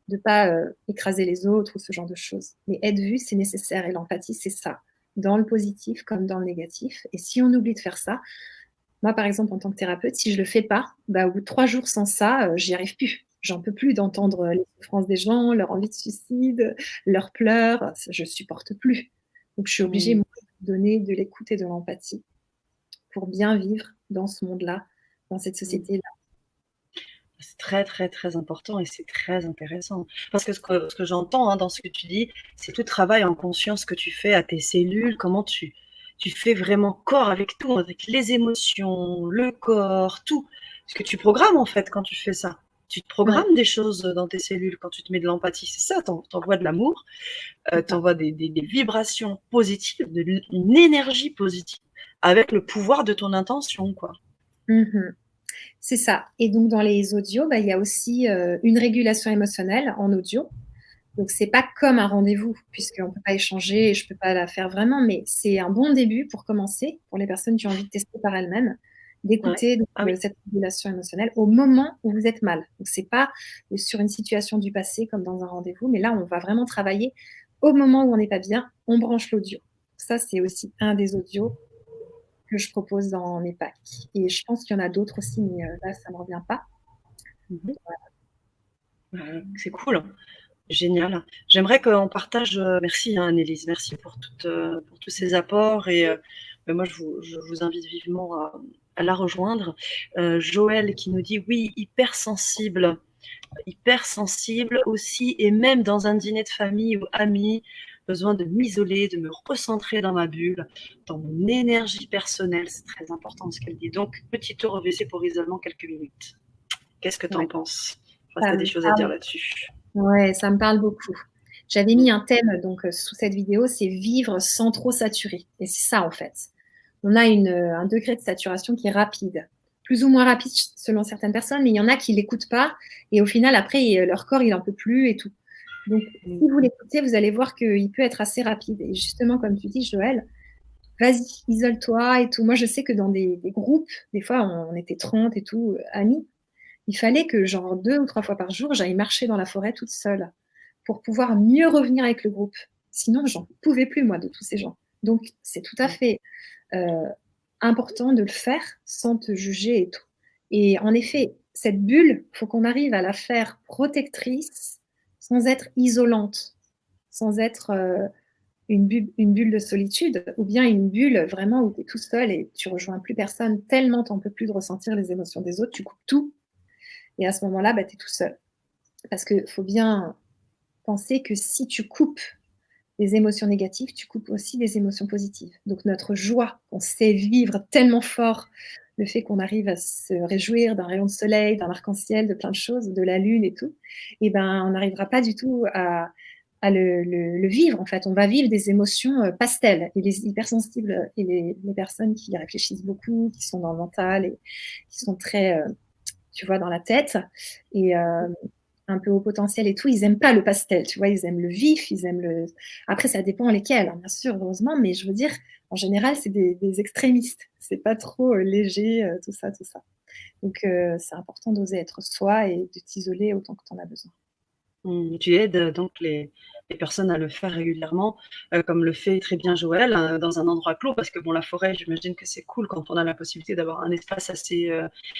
de ne pas écraser les autres ou ce genre de choses. Mais être vu, c'est nécessaire. Et l'empathie, c'est ça, dans le positif comme dans le négatif. Et si on oublie de faire ça, moi, par exemple, en tant que thérapeute, si je le fais pas, bah, au bout de 3 jours sans ça, j'y arrive plus. J'en peux plus d'entendre les souffrances des gens, leur envie de suicide, leurs pleurs. Je supporte plus. Donc, je suis obligée, moi, de donner de l'écoute et de l'empathie pour bien vivre dans ce monde-là, dans cette société-là. C'est très, très, très important et c'est très intéressant. Parce que ce que j'entends dans ce que tu dis, c'est tout le travail en conscience que tu fais à tes cellules, comment tu fais vraiment corps avec tout, avec les émotions, le corps, tout. Ce que tu programmes en fait quand tu fais ça. Tu te programmes des choses dans tes cellules quand tu te mets de l'empathie. C'est ça, t'envoies de l'amour, t'envoies des vibrations positives, une énergie positive avec le pouvoir de ton intention, quoi. C'est ça. Et donc, dans les audios, il y a aussi une régulation émotionnelle en audio. Donc, c'est pas comme un rendez-vous, puisqu'on ne peut pas échanger et je ne peux pas la faire vraiment, mais c'est un bon début pour commencer, pour les personnes qui ont envie de tester par elles-mêmes, d'écouter cette régulation émotionnelle au moment où vous êtes mal. Donc, c'est pas sur une situation du passé comme dans un rendez-vous, mais là, on va vraiment travailler au moment où on n'est pas bien, on branche l'audio. Ça, c'est aussi un des audios que je propose dans mes packs. Et je pense qu'il y en a d'autres aussi, mais là, ça ne me revient pas. C'est cool. Génial. J'aimerais qu'on partage. Merci, Annelise. Merci pour tous ces apports. Et moi, je vous invite vivement à la rejoindre. Joël qui nous dit oui, hypersensible aussi, et même dans un dîner de famille ou amis, besoin de m'isoler, de me recentrer dans ma bulle, dans mon énergie personnelle. C'est très important ce qu'elle dit. Donc, petit tour au WC pour isolement quelques minutes. Qu'est-ce que tu en penses? Tu as des choses à dire là-dessus? Ouais, ça me parle beaucoup. J'avais mis un thème donc sous cette vidéo, c'est vivre sans trop saturer. Et c'est ça en fait. On a un degré de saturation qui est rapide, plus ou moins rapide selon certaines personnes, mais il y en a qui l'écoutent pas et au final après leur corps il en peut plus et tout. Donc si vous l'écoutez, vous allez voir qu'il peut être assez rapide. Et justement comme tu dis Joël, vas-y, isole-toi et tout. Moi je sais que dans des groupes, des fois on était 30 et tout, amis. Il fallait que, genre, 2 ou 3 fois par jour, j'aille marcher dans la forêt toute seule pour pouvoir mieux revenir avec le groupe. Sinon, j'en pouvais plus, moi, de tous ces gens. Donc, c'est tout à fait important de le faire sans te juger et tout. Et en effet, cette bulle, il faut qu'on arrive à la faire protectrice sans être isolante, sans être une bulle de solitude, ou bien une bulle vraiment où tu es tout seul et tu rejoins plus personne, tellement tu n'en peux plus de ressentir les émotions des autres, tu coupes tout. Et à ce moment-là, bah, tu es tout seul. Parce qu'il faut bien penser que si tu coupes des émotions négatives, tu coupes aussi des émotions positives. Donc notre joie, on sait vivre tellement fort, le fait qu'on arrive à se réjouir d'un rayon de soleil, d'un arc-en-ciel, de plein de choses, de la lune et tout, et ben on n'arrivera pas du tout à le vivre en fait. On va vivre des émotions pastel. Et les hypersensibles et les personnes qui réfléchissent beaucoup, qui sont dans le mental et qui sont très, tu vois, dans la tête, et un peu au potentiel et tout, ils aiment pas le pastel, tu vois, ils aiment le vif, ils aiment le... Après, ça dépend lesquels, hein, bien sûr, heureusement, mais je veux dire, en général, c'est des extrémistes. C'est pas trop léger, tout ça, tout ça. Donc, c'est important d'oser être soi et de t'isoler autant que tu en as besoin. Tu aides donc les personnes à le faire régulièrement, comme le fait très bien Joël, dans un endroit clos, parce que bon, la forêt, j'imagine que c'est cool quand on a la possibilité d'avoir un espace assez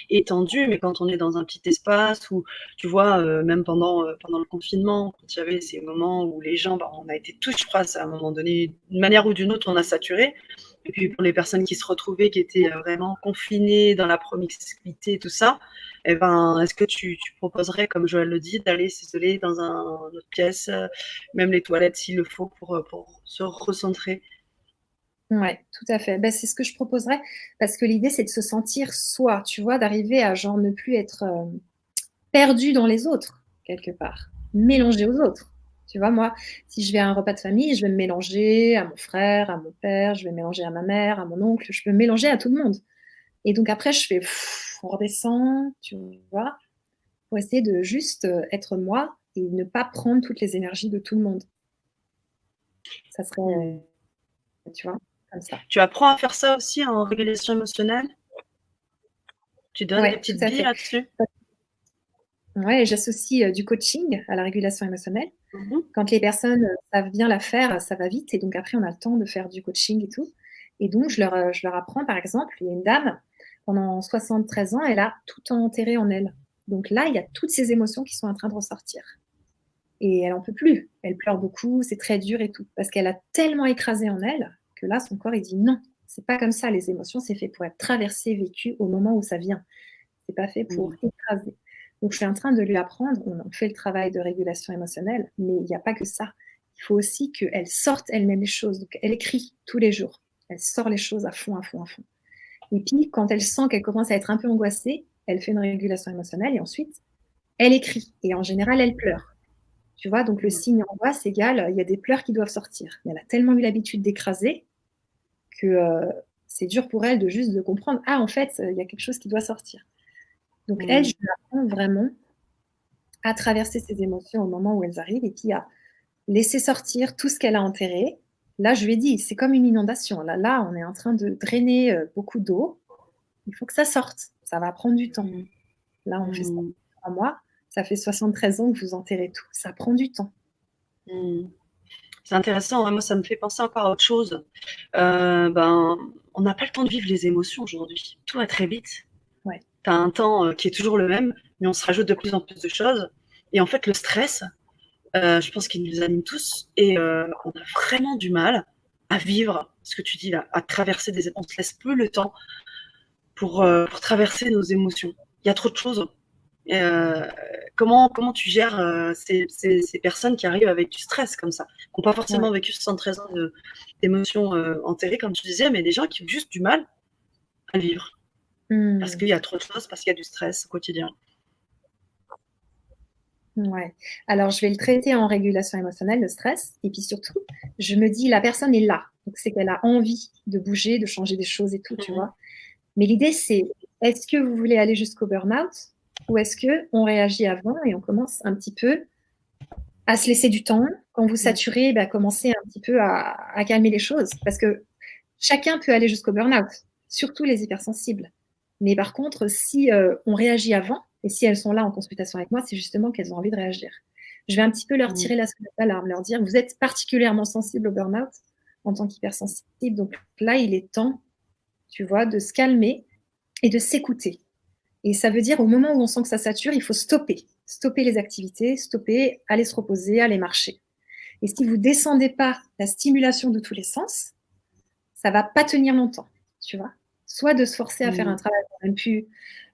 étendu, mais quand on est dans un petit espace où, tu vois, même pendant le confinement, quand il y avait ces moments où les gens, bah, on a été tous, je crois, à un moment donné, d'une manière ou d'une autre, on a saturé. Et puis pour les personnes qui se retrouvaient, qui étaient vraiment confinées dans la promiscuité, tout ça, eh ben, est-ce que tu proposerais, comme Joël le dit, d'aller s'isoler dans une autre pièce, même les toilettes s'il le faut, pour se recentrer? Ouais, tout à fait. Ben, c'est ce que je proposerais, parce que l'idée, c'est de se sentir soi, tu vois, d'arriver à genre ne plus être perdu dans les autres, quelque part, mélangé aux autres. Tu vois, moi, si je vais à un repas de famille, je vais me mélanger à mon frère, à mon père, je vais me mélanger à ma mère, à mon oncle, je peux me mélanger à tout le monde. Et donc après, je fais, on redescend, tu vois, pour essayer de juste être moi et ne pas prendre toutes les énergies de tout le monde. Ça Mmh. serait, tu vois, comme ça. Tu apprends à faire ça aussi en régulation émotionnelle? Tu donnes des Ouais, tout petites à billes fait. là-dessus? Ouais, j'associe du coaching à la régulation émotionnelle. Mmh. Quand les personnes savent bien la faire, ça va vite et donc après on a le temps de faire du coaching et tout. Et donc je leur apprends par exemple, il y a une dame, pendant 73 ans, elle a tout enterré en elle. Donc là, il y a toutes ces émotions qui sont en train de ressortir. Et elle en peut plus. Elle pleure beaucoup, c'est très dur et tout. Parce qu'elle a tellement écrasé en elle que là, son corps, il dit non, c'est pas comme ça. Les émotions, c'est fait pour être traversé, vécu au moment où ça vient. C'est pas fait pour Mmh. écraser. Donc, je suis en train de lui apprendre, on fait le travail de régulation émotionnelle, mais il n'y a pas que ça. Il faut aussi qu'elle sorte elle-même les choses. Donc, elle écrit tous les jours. Elle sort les choses à fond, à fond, à fond. Et puis, quand elle sent qu'elle commence à être un peu angoissée, elle fait une régulation émotionnelle et ensuite, elle écrit. Et en général, elle pleure. Tu vois, donc le signe angoisse égale, il y a des pleurs qui doivent sortir. Mais elle a tellement eu l'habitude d'écraser que c'est dur pour elle de juste de comprendre, ah, en fait, il y a quelque chose qui doit sortir. Donc elle, Mmh. je lui apprends vraiment à traverser ses émotions au moment où elles arrivent et puis à laisser sortir tout ce qu'elle a enterré. Là, je lui ai dit, c'est comme une inondation. Là, on est en train de drainer beaucoup d'eau. Il faut que ça sorte. Ça va prendre du temps. Mmh. Là, on fait ça Mmh. en 3 mois. Ça fait 73 ans que vous enterrez tout. Ça prend du temps. Mmh. C'est intéressant, hein. Moi, ça me fait penser encore à autre chose. Ben, on n'a pas le temps de vivre les émotions aujourd'hui. Tout va très vite. Ouais. Tu as un temps qui est toujours le même, mais on se rajoute de plus en plus de choses. Et en fait, le stress, je pense qu'il nous anime tous. Et on a vraiment du mal à vivre ce que tu dis là, à traverser des... On ne se laisse plus le temps pour traverser nos émotions. Il y a trop de choses. Euh, comment tu gères ces personnes qui arrivent avec du stress comme ça, qui n'ont pas Ouais. forcément vécu 73 ans d'émotions enterrées, comme tu disais, mais des gens qui ont juste du mal à vivre parce Mmh. qu'il y a trop de choses, parce qu'il y a du stress au quotidien. Ouais. Alors, je vais le traiter en régulation émotionnelle, le stress. Et puis surtout, je me dis, la personne est là. Donc, c'est qu'elle a envie de bouger, de changer des choses et tout, tu Mmh. vois. Mais l'idée, c'est, est-ce que vous voulez aller jusqu'au burn-out ou est-ce qu'on réagit avant et on commence un petit peu à se laisser du temps. Quand vous saturez, bah, commencez un petit peu à calmer les choses. Parce que chacun peut aller jusqu'au burn-out, surtout les hypersensibles. Mais par contre, si on réagit avant, et si elles sont là en consultation avec moi, c'est justement qu'elles ont envie de réagir. je vais un petit peu leur Mmh. tirer la sonnette d'alarme, leur dire: «Vous êtes particulièrement sensible au burn-out en tant qu'hypersensible, donc là, il est temps, tu vois, de se calmer et de s'écouter». Et ça veut dire au moment où on sent que ça sature, il faut stopper. Stopper les activités, stopper, aller se reposer, aller marcher. Et si vous descendez pas la stimulation de tous les sens, ça va pas tenir longtemps, tu vois? Soit de se forcer à faire un Mmh. travail qu'on n'aime plus,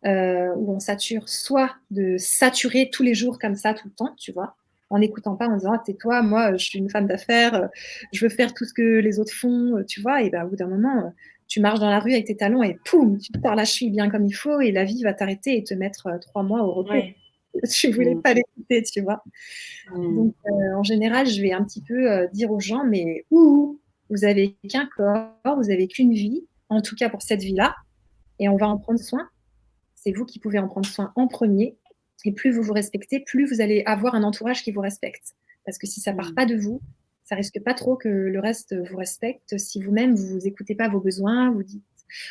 où on sature, soit de saturer tous les jours comme ça, tout le temps, tu vois? En n'écoutant pas, en disant: «Ah tais-toi, moi, je suis une femme d'affaires, je veux faire tout ce que les autres font», tu vois? Et bah, au bout d'un moment, tu marches dans la rue avec tes talons et poum, tu te tords la cheville bien comme il faut et la vie va t'arrêter et te mettre, 3 mois au repos. Ouais. Tu voulais Mmh. pas l'écouter, tu vois? Mmh. Donc, en général, je vais un petit peu, dire aux gens: «Mais ouhou, vous avez qu'un corps, vous avez qu'une vie, en tout cas pour cette vie-là, et on va en prendre soin. C'est vous qui pouvez en prendre soin en premier. Et plus vous vous respectez, plus vous allez avoir un entourage qui vous respecte. Parce que si ça part Mmh. pas de vous, ça risque pas trop que le reste vous respecte. Si vous-même, vous écoutez pas vos besoins, vous dites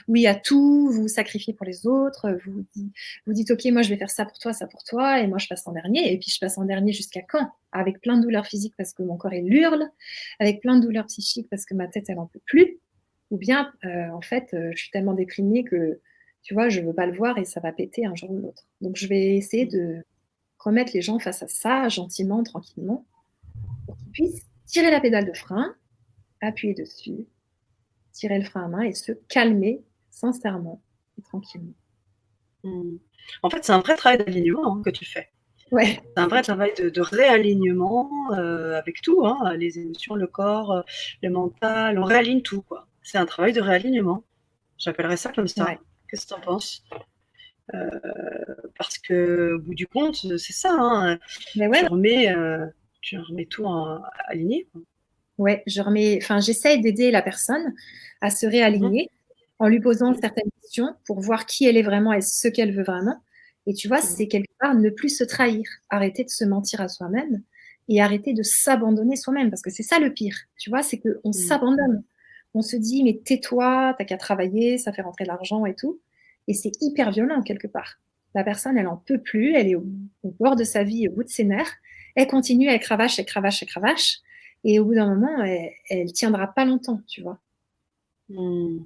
oui à tout, vous vous sacrifiez pour les autres, vous dites OK, moi je vais faire ça pour toi, et moi je passe en dernier, et puis je passe en dernier jusqu'à quand? Avec plein de douleurs physiques parce que mon corps il hurle, avec plein de douleurs psychiques parce que ma tête elle en peut plus, ou bien en fait je suis tellement déprimée que tu vois, je veux pas le voir et ça va péter un jour ou l'autre. Donc je vais essayer Mmh. de remettre les gens face à ça, gentiment, tranquillement, pour qu'ils puissent tirer la pédale de frein, appuyer dessus, tirer le frein à main et se calmer sincèrement et tranquillement. Mmh. En fait, c'est un vrai travail d'alignement, hein, que tu fais. Ouais, C'est un vrai travail de réalignement, avec tout, hein, les émotions, le corps, le mental, on réaligne tout, quoi. C'est un travail de réalignement. J'appellerais ça comme ça. ouais. Qu'est-ce que tu en penses? Heu, Parce qu'au bout du compte, c'est ça, hein, Mais ouais, tu remets, tu remets tout en aligné, quoi. ouais, j'essaye d'aider la personne à se Mmh mh. réaligner en lui posant Mmh. certaines questions pour voir qui elle est vraiment et ce qu'elle veut vraiment. Et tu vois, Mmh. c'est quelque part ne plus se trahir, arrêter de se mentir à soi-même et arrêter de s'abandonner soi-même, parce que c'est ça le pire, tu vois, c'est qu'on Mmh. s'abandonne. On se dit: «Mais tais-toi, tu as qu'à travailler, ça fait rentrer de l'argent et tout», et c'est hyper violent quelque part. La personne, elle en peut plus, elle est au bord de sa vie, au bout de ses nerfs, elle continue, elle cravache, elle cravache, elle cravache, et au bout d'un moment, elle tiendra pas longtemps, tu vois? Mmh.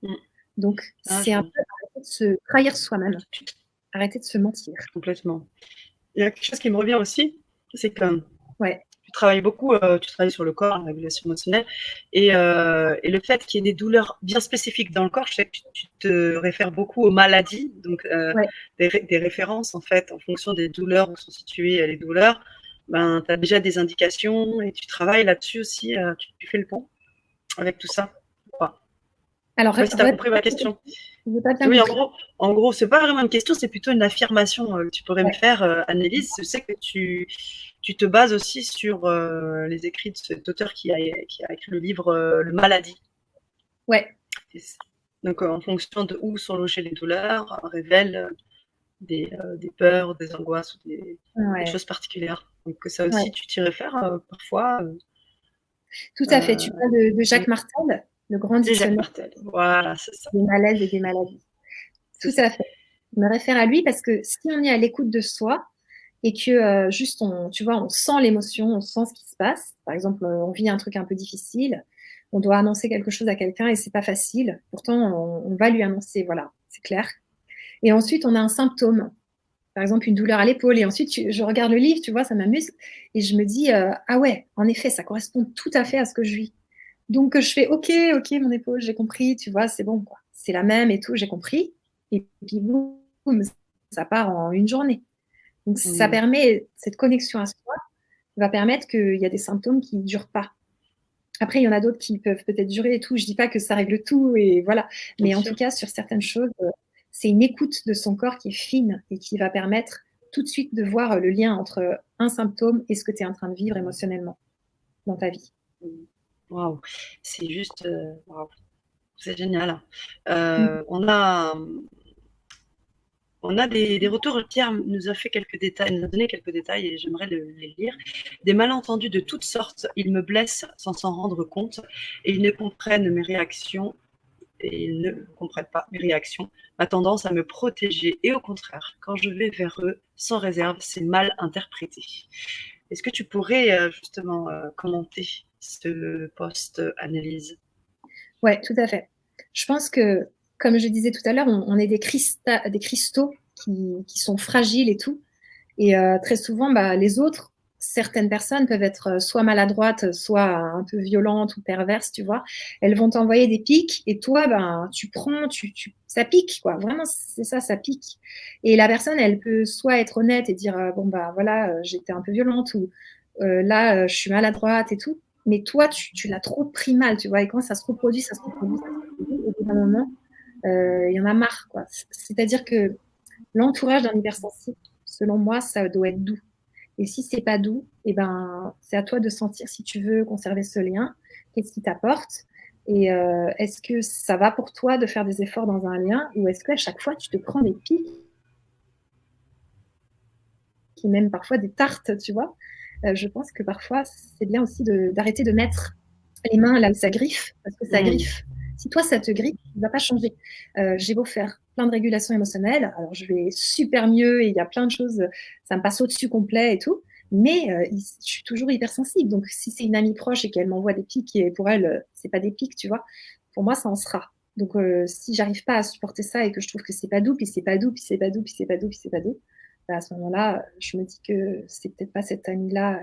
Mmh. Donc Ah, c'est un peu arrêter de se trahir soi-même, arrêter de se mentir. complètement. Il y a quelque chose qui me revient aussi, c'est que Ouais, tu travailles beaucoup, tu travailles sur le corps, la régulation émotionnelle et le fait qu'il y ait des douleurs bien spécifiques dans le corps, je sais que tu te réfères beaucoup aux maladies, donc ouais. des références en fait en fonction des douleurs où sont situées, les douleurs, ben, tu as déjà des indications et tu travailles là-dessus aussi, tu fais le pont avec tout ça ou pas? Alors Je sais pas si tu as compris ma répète, question? j'ai pas bien Oui, compris. en gros, c'est pas vraiment une question, c'est plutôt une affirmation, que tu pourrais me Ouais, faire, Annelise. Je sais que tu te bases aussi sur, les écrits de cet auteur qui a écrit le livre, Le Maladie. ouais, Et c Donc, en fonction de où sont logées les douleurs, révèle, des peurs, des angoisses ou des ouais, choses particulières. Donc ça ouais. aussi, tu t'y réfères, parfois, Tout à fait. Tu heu, parles de Jacques mmh, Martel, le grand c'est Jacques dictionnaire Martel. Voilà, c'est ça, des malaises et des maladies. c'est Tout ça. à fait. Je me réfère à lui parce que si on est à l'écoute de soi et que, juste tu vois, on sent l'émotion, on sent ce qui se passe. Par exemple, on vit un truc un peu difficile, on doit annoncer quelque chose à quelqu'un et c'est pas facile. Pourtant, on va lui annoncer, voilà, c'est clair. Et ensuite, on a un symptôme, par exemple une douleur à l'épaule, et ensuite je regarde le livre, tu vois, ça m'amuse, et je me dis, ah ouais, en effet, ça correspond tout à fait à ce que je vis. Donc je fais, ok, ok, mon épaule, j'ai compris, tu vois, c'est bon, quoi. C'est la même et tout, j'ai compris. Et puis boum, ça part en une journée. Donc ça Mmh. permet, cette connexion à soi va permettre qu'il y a des symptômes qui ne durent pas. Après, il y en a d'autres qui peuvent peut-être durer et tout. Je dis pas que ça règle tout et voilà. Bien Mais en tout sûr. cas, sur certaines choses, c'est une écoute de son corps qui est fine et qui va permettre tout de suite de voir le lien entre un symptôme et ce que tu es en train de vivre émotionnellement dans ta vie. Mmh. Waouh, c'est juste, waouh, c'est génial. Mmh. On a, on a des retours. Pierre nous a fait quelques détails, nous a donné quelques détails et j'aimerais les lire. Des malentendus de toutes sortes, ils me blessent sans s'en rendre compte et ils ne comprennent mes réactions et ils ne comprennent pas mes réactions, ma tendance à me protéger et au contraire, quand je vais vers eux sans réserve, c'est mal interprété. Est-ce que tu pourrais justement commenter ce post analyse? Ouais, tout à fait. Je pense que, comme je disais tout à l'heure, on est des cristaux qui sont fragiles et tout. Et très souvent, les autres, certaines personnes peuvent être soit maladroites, soit un peu violentes ou perverses, tu vois. Elles vont t'envoyer des pics et toi, tu prends, ça pique, quoi. Vraiment, c'est ça, ça pique. Et la personne, elle peut soit être honnête et dire, bon, voilà, j'étais un peu violente ou là, je suis maladroite et tout. Mais toi, tu l'as trop pris mal, tu vois. Et quand ça se reproduit, ça se reproduit, ça se reproduit, au bout d'un moment, il y en a marre, quoi. C'est-à-dire que l'entourage d'un hypersensible, selon moi, ça doit être doux. Et si c'est pas doux, c'est à toi de sentir si tu veux conserver ce lien, qu'est-ce qui t'apporte, et est-ce que ça va pour toi de faire des efforts dans un lien, ou est-ce qu'à chaque fois tu te prends des pics, et même parfois des tartes, tu vois. Je pense que parfois c'est bien aussi d'arrêter de mettre les mains là où ça griffe, parce que ça griffe. Si toi ça te griffe, ça ne va pas changer. J'ai beau faire plein de régulation émotionnelle, alors je vais super mieux et il y a plein de choses, ça me passe au-dessus complet et tout, mais je suis toujours hypersensible. Donc si c'est une amie proche et qu'elle m'envoie des pics et pour elle, c'est pas des pics, tu vois, pour moi ça en sera. Donc si j'arrive pas à supporter ça et que je trouve que c'est pas doux, puis c'est pas doux, puis c'est pas doux, puis c'est pas doux, puis c'est pas doux, à ce moment-là, je me dis que c'est peut-être pas cette amie-là.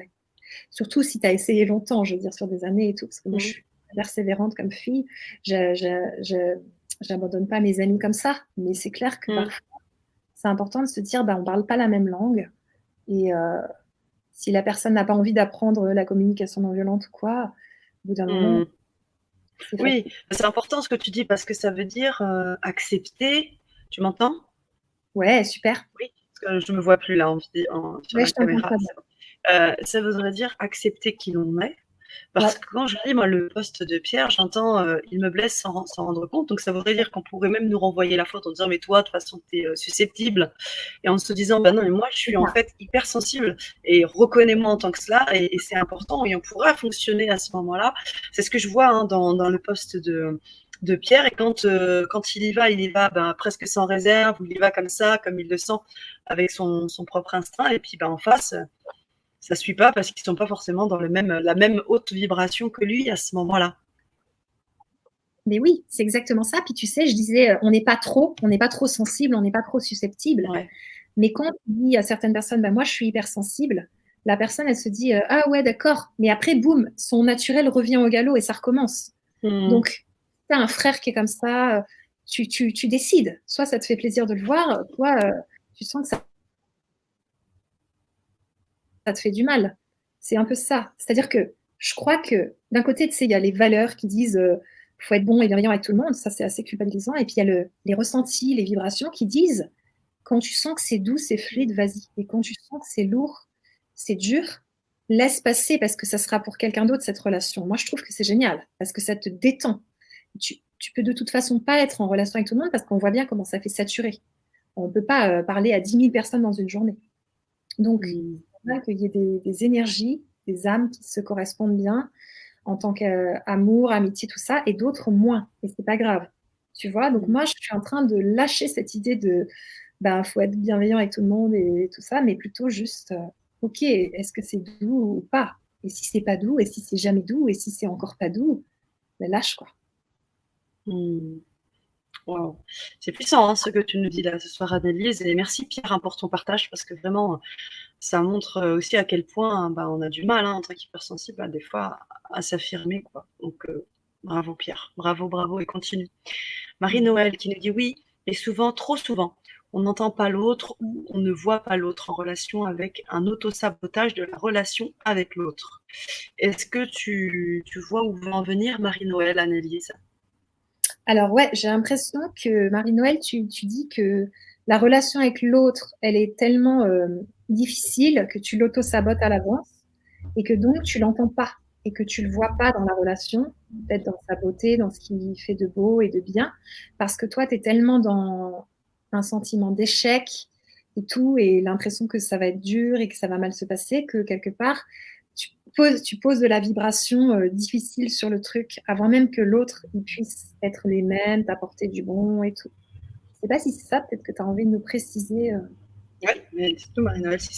Surtout si tu as essayé longtemps, je veux dire, sur des années et tout, parce que moi, je suis persévérante comme fille. Je n'abandonne pas mes amis comme ça, mais c'est clair que parfois, c'est important de se dire, on ne parle pas la même langue. Et si la personne n'a pas envie d'apprendre la communication non violente ou quoi, au bout d'un moment, c'est Oui, facile. c'est important ce que tu dis parce que ça veut dire accepter. Tu m'entends? Ouais, super. Oui, parce que je me vois plus là sur Ouais, la je t'entends caméra. très bien. Ça voudrait dire accepter qui l'on est. Parce Ouais. que quand je lis moi, le post de Pierre, j'entends il me blesse sans rendre compte. Donc ça voudrait dire qu'on pourrait même nous renvoyer la faute en disant mais toi, de toute façon, tu es susceptible. Et en se disant bah non, mais moi, je suis en fait hypersensible et reconnais-moi en tant que cela. Et c'est important et on pourra fonctionner à ce moment-là. C'est ce que je vois dans le post de Pierre. Et quand il y va presque sans réserve, ou il y va comme ça, comme il le sent, avec son propre instinct. Et puis en face, ça ne suit pas parce qu'ils ne sont pas forcément dans la même haute vibration que lui à ce moment-là. Mais oui, c'est exactement ça. Puis tu sais, je disais, on n'est pas trop sensible, on n'est pas trop susceptible. Ouais. Mais quand tu dis à certaines personnes, moi je suis hypersensible, la personne elle se dit, ah ouais d'accord, mais après boum, son naturel revient au galop et ça recommence. Donc, tu as un frère qui est comme ça, tu décides. Soit ça te fait plaisir de le voir, toi, tu sens que ça te fait du mal. C'est un peu ça. C'est-à-dire que je crois que d'un côté, tu sais, il y a les valeurs qui disent faut être bon et bienveillant avec tout le monde, ça c'est assez culpabilisant. Et puis il y a les ressentis, les vibrations qui disent quand tu sens que c'est doux, c'est fluide, vas-y. Et quand tu sens que c'est lourd, c'est dur, laisse passer parce que ça sera pour quelqu'un d'autre cette relation. Moi, je trouve que c'est génial parce que ça te détend. Tu peux de toute façon pas être en relation avec tout le monde parce qu'on voit bien comment ça fait saturer. On ne peut pas parler à 10 000 personnes dans une journée. Donc, c'est normal qu'il y ait des énergies, des âmes qui se correspondent bien en tant qu'amour, amitié, tout ça, et d'autres moins. Et c'est pas grave. Tu vois, donc moi, je suis en train de lâcher cette idée de faut être bienveillant avec tout le monde et tout ça, mais plutôt juste, ok, est-ce que c'est doux ou pas? Et si c'est pas doux, et si c'est jamais doux, et si c'est encore pas doux, lâche quoi. Wow. C'est puissant ce que tu nous dis là ce soir, Annelise. Et merci Pierre pour ton partage parce que vraiment, ça montre aussi à quel point on a du mal en tant qu'hypersensible des fois à s'affirmer. Donc, bravo Pierre, bravo et continue. Marie-Noël qui nous dit oui, et souvent, trop souvent, on n'entend pas l'autre ou on ne voit pas l'autre en relation avec un auto-sabotage de la relation avec l'autre. Est-ce que tu vois où veut en venir Marie-Noël, Annelise? Alors ouais, j'ai l'impression que Marie-Noël, tu dis que la relation avec l'autre, elle est tellement difficile que tu l'auto-sabotes à l'avance et que donc tu l'entends pas et que tu le vois pas dans la relation, peut-être dans sa beauté, dans ce qui fait de beau et de bien, parce que toi, tu es tellement dans un sentiment d'échec et tout, et l'impression que ça va être dur et que ça va mal se passer, que quelque part, tu poses de la vibration difficile sur le truc avant même que l'autre il puisse être les mêmes, t'apporter du bon et tout. Je sais pas si c'est ça, peut-être que tu as envie de nous préciser. Oui, mais dites-nous Marie-Noël si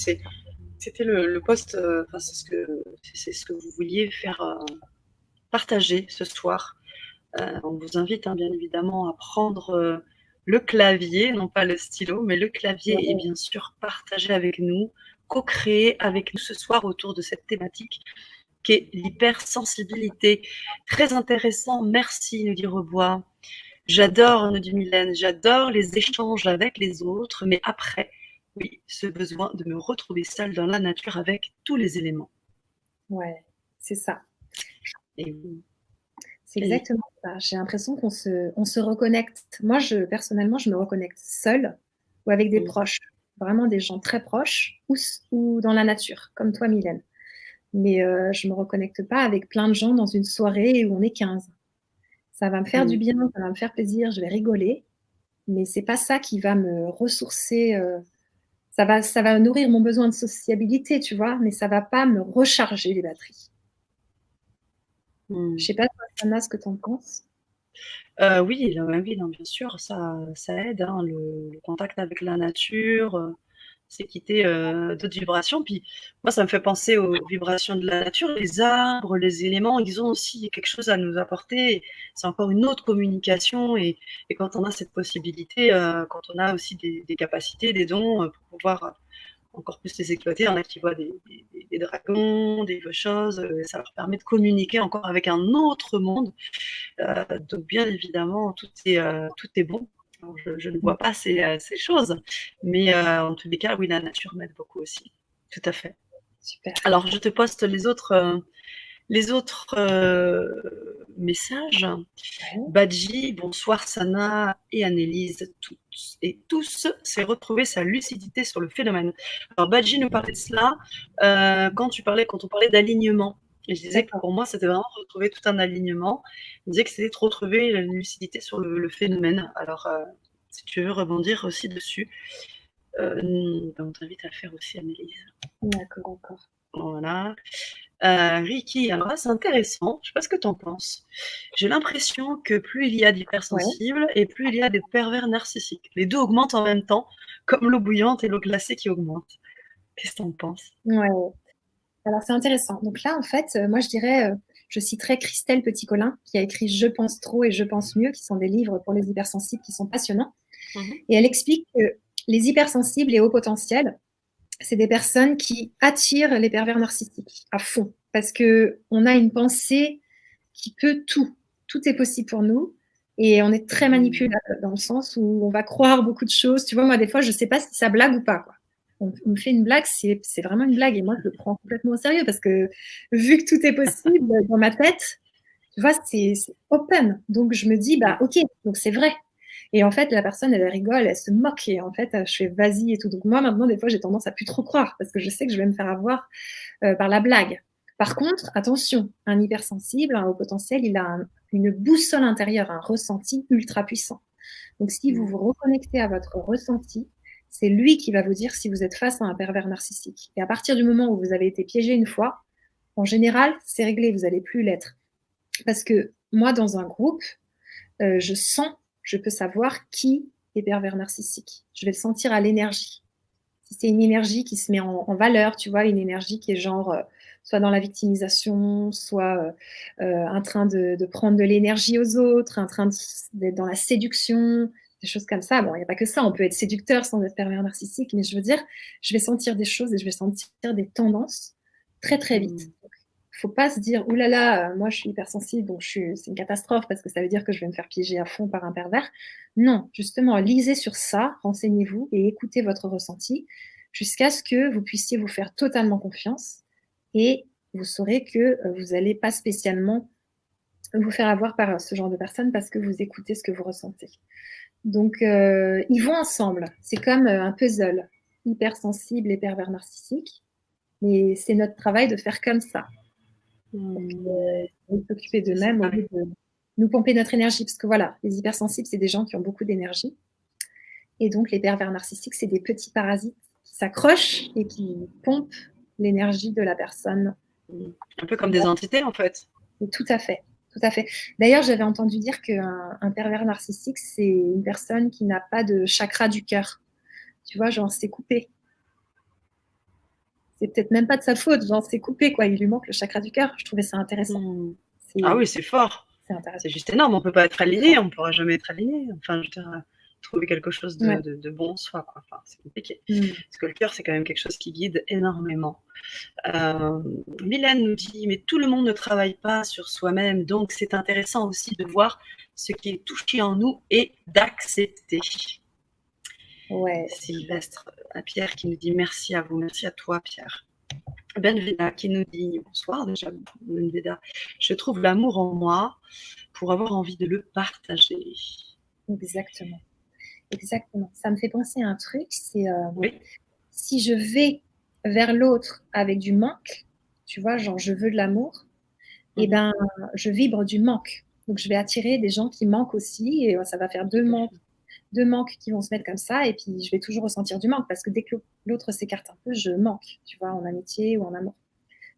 c'était le post, enfin, c'est ce que vous vouliez faire partager ce soir. On vous invite bien évidemment à prendre le clavier, non pas le stylo, mais le clavier et bien sûr partager avec nous, co-créer avec nous ce soir autour de cette thématique qui est l'hypersensibilité. Très intéressant, merci, nous dit Rebois. J'adore, nous dit Mylène, j'adore les échanges avec les autres, mais après, oui, ce besoin de me retrouver seule dans la nature avec tous les éléments. Ouais, c'est ça. Et c'est exactement ça. J'ai l'impression qu'on se reconnecte. Moi, personnellement, je me reconnecte seule ou avec des proches, vraiment des gens très proches ou dans la nature, comme toi, Mylène. Mais je ne me reconnecte pas avec plein de gens dans une soirée où on est 15. Ça va me faire du bien, ça va me faire plaisir, je vais rigoler, mais c'est pas ça qui va me ressourcer. Ça va nourrir mon besoin de sociabilité, tu vois, mais ça va pas me recharger les batteries. Je sais pas, Sana, ce que tu en penses. Oui, non, bien sûr, ça aide, le contact avec la nature, c'est quitter d'autres vibrations. Puis moi, ça me fait penser aux vibrations de la nature. Les arbres, les éléments, ils ont aussi quelque chose à nous apporter. C'est encore une autre communication. Et quand on a cette possibilité, quand on a aussi des capacités, des dons pour pouvoir encore plus les exploiter, il y en a qui voient des dragons, des choses. Ça leur permet de communiquer encore avec un autre monde. Donc bien évidemment, tout est bon. Alors, je ne vois pas ces choses, mais en tous les cas, oui, la nature m'aide beaucoup aussi. Tout à fait. Super. Alors, je te poste les autres messages. Ouais. Badji, bonsoir Sana et Annelise, toutes et tous, s'est retrouvé sa lucidité sur le phénomène. Alors Badji nous parlait de cela quand on parlait d'alignement. Et je disais que pour moi, c'était vraiment retrouver tout un alignement. Je disais que c'était de retrouver la lucidité sur le phénomène. Alors, si tu veux rebondir aussi dessus, on t'invite à le faire aussi, Annelise. D'accord. Voilà. Ricky, alors là, c'est intéressant. Je ne sais pas ce que tu en penses. J'ai l'impression que plus il y a d'hypersensibles et plus il y a des pervers narcissiques. Les deux augmentent en même temps, comme l'eau bouillante et l'eau glacée qui augmentent. Qu'est-ce que tu en penses? Ouais. Alors, c'est intéressant. Donc là, en fait, moi, je dirais, je citerai Christelle Petit-Colin, qui a écrit Je pense trop et Je pense mieux, qui sont des livres pour les hypersensibles qui sont passionnants. Et elle explique que les hypersensibles et hauts potentiels, c'est des personnes qui attirent les pervers narcissiques à fond, parce qu'on a une pensée qui peut tout. Tout est possible pour nous. Et on est très manipulable dans le sens où on va croire beaucoup de choses. Tu vois, moi, des fois, je ne sais pas si ça blague ou pas, quoi. On me fait une blague, c'est vraiment une blague. Et moi, je le prends complètement au sérieux parce que vu que tout est possible dans ma tête, tu vois, c'est open. Donc, je me dis, bah, ok, donc c'est vrai. Et en fait, la personne, elle rigole, elle se moque. Et en fait, je fais vas-y et tout. Donc, moi, maintenant, des fois, j'ai tendance à plus trop croire parce que je sais que je vais me faire avoir par la blague. Par contre, attention, un hypersensible, un haut potentiel, il a une boussole intérieure, un ressenti ultra puissant. Donc, si vous vous reconnectez à votre ressenti, c'est lui qui va vous dire si vous êtes face à un pervers narcissique. Et à partir du moment où vous avez été piégé une fois, en général, c'est réglé, vous n'allez plus l'être. Parce que moi, dans un groupe, je peux savoir qui est pervers narcissique. Je vais le sentir à l'énergie. Si c'est une énergie qui se met en valeur, tu vois, une énergie qui est genre soit dans la victimisation, soit en train de prendre de l'énergie aux autres, en train d'être dans la séduction, des choses comme ça. Bon, il n'y a pas que ça, on peut être séducteur sans être pervers narcissique, mais je veux dire, je vais sentir des choses et je vais sentir des tendances très, très vite. Il ne faut pas se dire, oulala, moi je suis hypersensible, donc c'est une catastrophe parce que ça veut dire que je vais me faire piéger à fond par un pervers. Non, justement, lisez sur ça, renseignez-vous et écoutez votre ressenti jusqu'à ce que vous puissiez vous faire totalement confiance et vous saurez que vous n'allez pas spécialement vous faire avoir par ce genre de personnes parce que vous écoutez ce que vous ressentez. Donc, ils vont ensemble. C'est comme un puzzle, hypersensible et pervers narcissique. Mais c'est notre travail de faire comme ça. De s'occuper d'eux-mêmes au lieu de nous pomper notre énergie. Parce que voilà, les hypersensibles, c'est des gens qui ont beaucoup d'énergie. Et donc, les pervers narcissiques, c'est des petits parasites qui s'accrochent et qui pompent l'énergie de la personne. Un peu comme des entités, en fait. Et tout à fait. Tout à fait. D'ailleurs, j'avais entendu dire qu'un pervers narcissique, c'est une personne qui n'a pas de chakra du cœur. Tu vois, genre, c'est coupé. c'est peut-être même pas de sa faute, genre c'est coupé, quoi. Il lui manque le chakra du cœur. Je trouvais ça intéressant. Ah oui, c'est fort. C'est intéressant. C'est juste énorme. On peut pas être aligné, on pourra jamais être aligné. Enfin, je veux dire, trouver quelque chose de bon en soi, quoi. Enfin, c'est compliqué. Parce que le cœur, c'est quand même quelque chose qui guide énormément. Mylène nous dit, mais tout le monde ne travaille pas sur soi-même, donc c'est intéressant aussi de voir ce qui est touché en nous et d'accepter. Ouais. Sylvestre Pierre qui nous dit merci à vous, merci à toi Pierre. Benveda qui nous dit bonsoir déjà, Benveda, je trouve l'amour en moi pour avoir envie de le partager. Exactement. Exactement. Ça me fait penser à un truc, c'est oui. Si je vais vers l'autre avec du manque, tu vois, genre je veux de l'amour, et ben je vibre du manque. Donc je vais attirer des gens qui manquent aussi, et ça va faire deux manques qui vont se mettre comme ça, et puis je vais toujours ressentir du manque, parce que dès que l'autre s'écarte un peu, je manque, tu vois, en amitié ou en amour.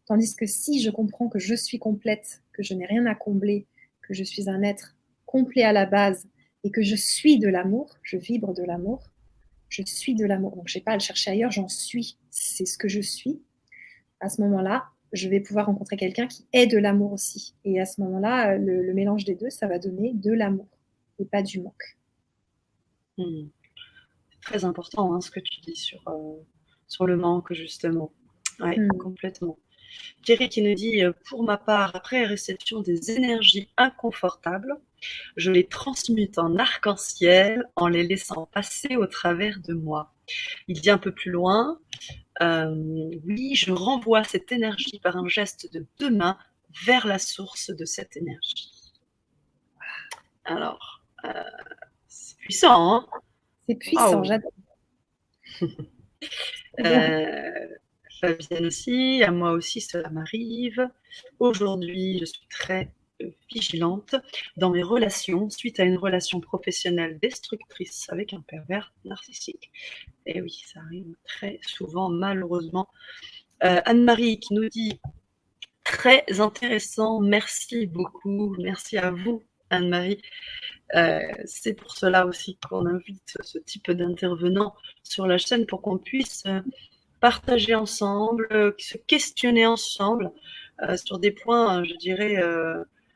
Tandis que si je comprends que je suis complète, que je n'ai rien à combler, que je suis un être complet à la base, et que je suis de l'amour, je vibre de l'amour, je suis de l'amour. Donc, je n'ai pas à le chercher ailleurs, j'en suis. C'est ce que je suis. À ce moment-là, je vais pouvoir rencontrer quelqu'un qui est de l'amour aussi. Et à ce moment-là, le mélange des deux, ça va donner de l'amour et pas du manque. C'est très important hein, ce que tu dis sur le manque, justement. Oui, complètement. Thierry qui nous dit, pour ma part, après réception des énergies inconfortables, je les transmute en arc-en-ciel en les laissant passer au travers de moi. Il dit un peu plus loin, oui, je renvoie cette énergie par un geste de deux mains vers la source de cette énergie. Alors, c'est puissant, hein? C'est puissant, j'adore. Fabienne aussi, à moi aussi cela m'arrive. Aujourd'hui, je suis très vigilante dans mes relations suite à une relation professionnelle destructrice avec un pervers narcissique. Et oui, ça arrive très souvent, malheureusement. Anne-Marie qui nous dit très intéressant, merci beaucoup, merci à vous, Anne-Marie. C'est pour cela aussi qu'on invite ce type d'intervenants sur la chaîne pour qu'on puisse partager ensemble, se questionner ensemble sur des points, je dirais,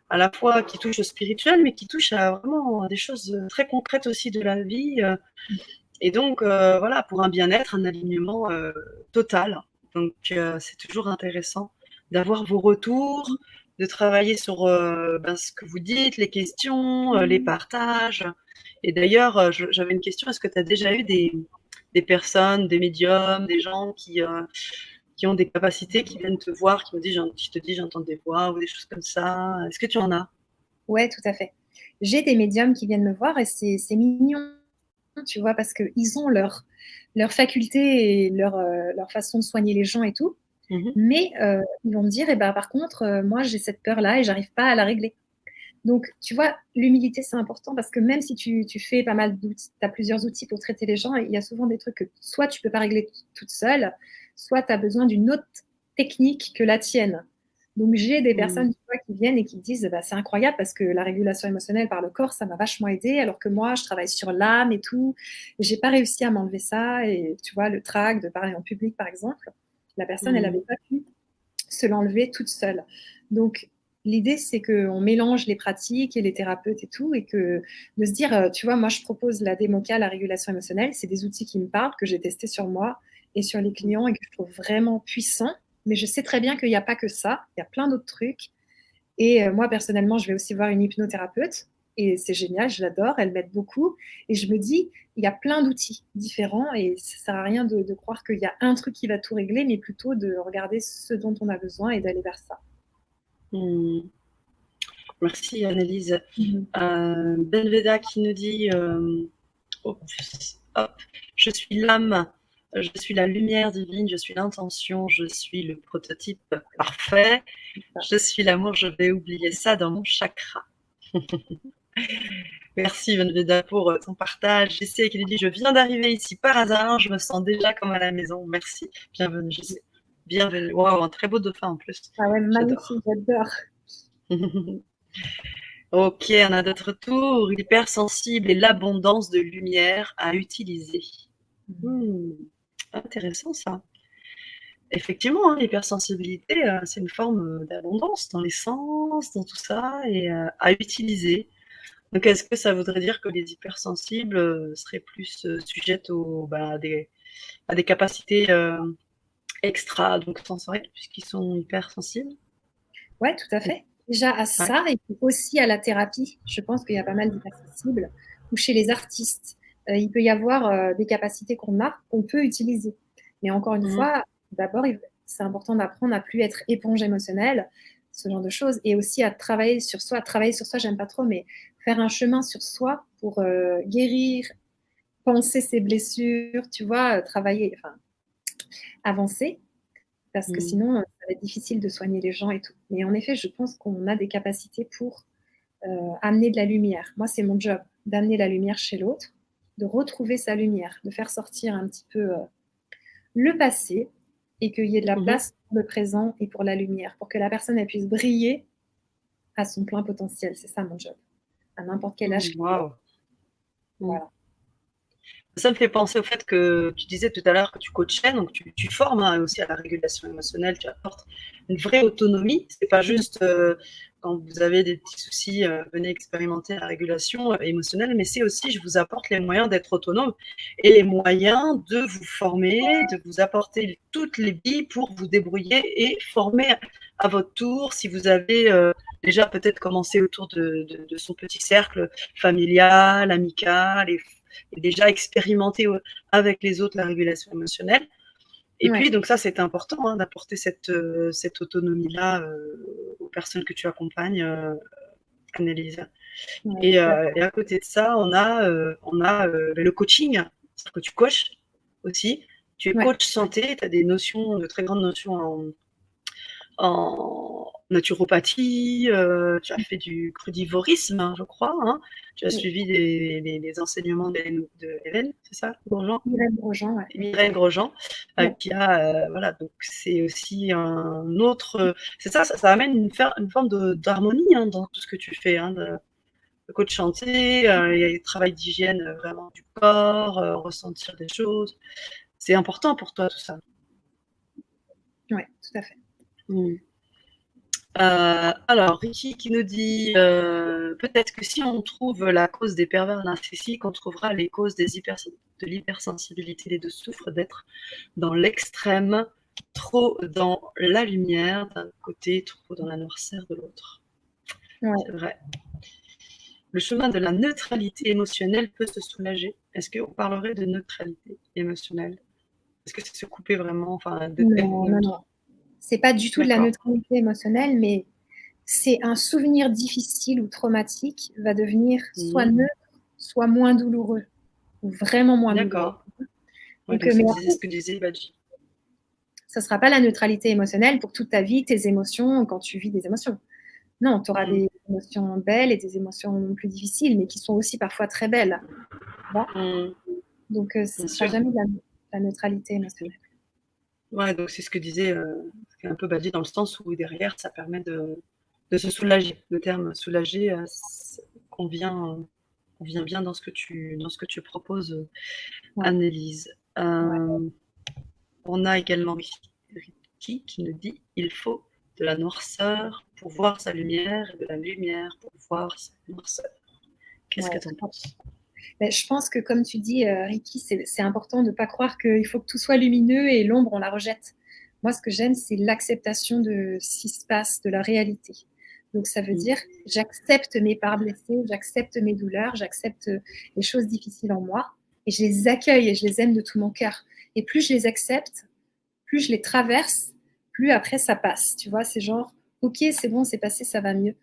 à la fois qui touchent au spirituel, mais qui touchent à vraiment des choses très concrètes aussi de la vie. Et donc, voilà, pour un bien-être, un alignement total. Donc, c'est toujours intéressant d'avoir vos retours, de travailler sur ce que vous dites, les questions, les partages. Et d'ailleurs, j'avais une question, est-ce que tu as déjà eu des personnes, des médiums, des gens qui ont des capacités, qui viennent te voir, qui te disent j'entends des voix ou des choses comme ça? Est-ce que tu en as? Ouais, tout à fait. J'ai des médiums qui viennent me voir et c'est mignon, tu vois, parce qu'ils ont leur faculté et leur façon de soigner les gens et tout. Mais ils vont me dire, par contre, moi, j'ai cette peur-là et j'arrive pas à la régler. Donc, tu vois, l'humilité, c'est important parce que même si tu fais pas mal d'outils, tu as plusieurs outils pour traiter les gens, il y a souvent des trucs que soit tu peux pas régler toute seule, soit tu as besoin d'une autre technique que la tienne. Donc, j'ai des personnes tu vois, qui viennent et qui me disent, c'est incroyable parce que la régulation émotionnelle par le corps, ça m'a vachement aidé, alors que moi, je travaille sur l'âme et tout. Et j'ai pas réussi à m'enlever ça. Et tu vois, le trac de parler en public, par exemple, la personne, elle avait pas pu se l'enlever toute seule. Donc, l'idée, c'est qu'on mélange les pratiques et les thérapeutes et tout, et que de se dire, tu vois, moi, je propose la DMOCA, la régulation émotionnelle, c'est des outils qui me parlent, que j'ai testés sur moi et sur les clients et que je trouve vraiment puissants. Mais je sais très bien qu'il n'y a pas que ça, il y a plein d'autres trucs. Et moi, personnellement, je vais aussi voir une hypnothérapeute et c'est génial, je l'adore, elle m'aide beaucoup. Et je me dis, il y a plein d'outils différents et ça ne sert à rien de croire qu'il y a un truc qui va tout régler, mais plutôt de regarder ce dont on a besoin et d'aller vers ça. Merci Annelise. Benveda qui nous dit je suis l'âme, je suis la lumière divine, je suis l'intention, je suis le prototype parfait, je suis l'amour, je vais oublier ça dans mon chakra. Merci Benveda pour ton partage. Jessie qui nous dit je viens d'arriver ici par hasard, je me sens déjà comme à la maison. Merci, bienvenue Jessie. Bienvenue. Waouh, un très beau dauphin en plus. Ah ouais, magnifique, j'adore. Ok, on a d'autres tours. L'hypersensible et l'abondance de lumière à utiliser. Intéressant ça. effectivement, hein, l'hypersensibilité, c'est une forme d'abondance dans les sens, dans tout ça, et à utiliser. Donc, est-ce que ça voudrait dire que les hypersensibles seraient plus sujettes à des capacités extra, donc sensorielles, puisqu'ils sont hypersensibles? Oui, tout à fait. Déjà à Ouais. ça, et puis aussi à la thérapie. Je pense qu'il y a pas mal d'hypersensibles. Ou chez les artistes, il peut y avoir des capacités qu'on peut utiliser. Mais encore une Mhm. fois, d'abord, c'est important d'apprendre à plus être éponge émotionnelle, ce genre de choses, et aussi à travailler sur soi. Travailler sur soi, j'aime pas trop, mais faire un chemin sur soi pour guérir, penser ses blessures, tu vois, travailler, enfin, avancer, parce que Mhm. sinon, ça va être difficile de soigner les gens et tout. Mais en effet, je pense qu'on a des capacités pour amener de la lumière. Moi, c'est mon job, d'amener la lumière chez l'autre, de retrouver sa lumière, de faire sortir un petit peu le passé et qu'il y ait de la Mhm. place pour le présent et pour la lumière, pour que la personne elle puisse briller à son plein potentiel. C'est ça mon job, à n'importe quel âge. Waouh. Mhm. Voilà. Ça me fait penser au fait que tu disais tout à l'heure que tu coachais, donc tu formes hein, aussi à la régulation émotionnelle, tu apportes une vraie autonomie. C'est pas juste quand vous avez des petits soucis, venez expérimenter la régulation émotionnelle, mais c'est aussi je vous apporte les moyens d'être autonome et les moyens de vous former, de vous apporter toutes les billes pour vous débrouiller et former à votre tour si vous avez déjà peut-être commencé autour de son petit cercle familial, amical et déjà expérimenté avec les autres la régulation émotionnelle. Et Ouais. puis, donc ça, c'est important hein, d'apporter cette autonomie-là aux personnes que tu accompagnes, Annelise. Ouais, tout à fait. Et à côté de ça, on a le coaching, c'est-à-dire que tu coaches aussi. Tu es Ouais. coach santé, tu as des notions, de très grandes notions en naturopathie, tu as fait du crudivorisme, hein, je crois. Hein. Tu as Oui. suivi les enseignements d'Hélène, c'est ça, Grosjean Irène Grosjean, ouais. Mireille Grosjean, Ouais. qui a, voilà, donc c'est aussi un autre. C'est ça, ça amène une forme d'harmonie hein, dans tout ce que tu fais. Hein, de coach santé, il y a le travail d'hygiène vraiment du corps, ressentir des choses. C'est important pour toi tout ça. Ouais, tout à fait. Mm. Alors, Ricky qui nous dit peut-être que si on trouve la cause des pervers narcissiques, on trouvera les causes de l'hypersensibilité. Les deux souffrent d'être dans l'extrême, trop dans la lumière d'un côté, trop dans la noirceur de l'autre. C'est Ouais. vrai. Le chemin de la neutralité émotionnelle peut se soulager. Est-ce qu'on parlerait de neutralité émotionnelle? Est-ce que c'est se couper vraiment, enfin, d'être Non, non, non. neutre? C'est pas du tout de la D'accord. neutralité émotionnelle, mais c'est un souvenir difficile ou traumatique va devenir soit Mmh. neutre, soit moins douloureux, ou vraiment moins douloureux. D'accord. Ouais, Donc, donc mais c'est après, ce que disait Badji. ça ne sera pas la neutralité émotionnelle pour toute ta vie, tes émotions, quand tu vis des émotions. Non, tu auras Mmh. des émotions belles et des émotions plus difficiles, mais qui sont aussi parfois très belles. Tu vois. Mmh. Donc, ce Bien ne sera sûr. jamais de la neutralité émotionnelle. Ouais, donc c'est ce que disait un peu Badji dans le sens où derrière, ça permet de se soulager. Le terme soulager convient, convient bien dans ce que tu proposes, Ouais, Annelise. ouais, On a également Ricky qui nous dit il faut de la noirceur pour voir sa lumière et de la lumière pour voir sa noirceur. Qu'est-ce que ouais. tu en penses? Mais je pense que, comme tu dis, Ricky, c'est important de ne pas croire qu'il faut que tout soit lumineux et l'ombre, on la rejette. Moi, ce que j'aime, c'est l'acceptation de ce qui se passe, de la réalité. Donc, ça veut dire, j'accepte mes parts blessées, j'accepte mes douleurs, j'accepte les choses difficiles en moi, et je les accueille et je les aime de tout mon cœur. Et plus je les accepte, plus je les traverse, plus après ça passe. Tu vois, c'est genre, ok, c'est bon, c'est passé, ça va mieux.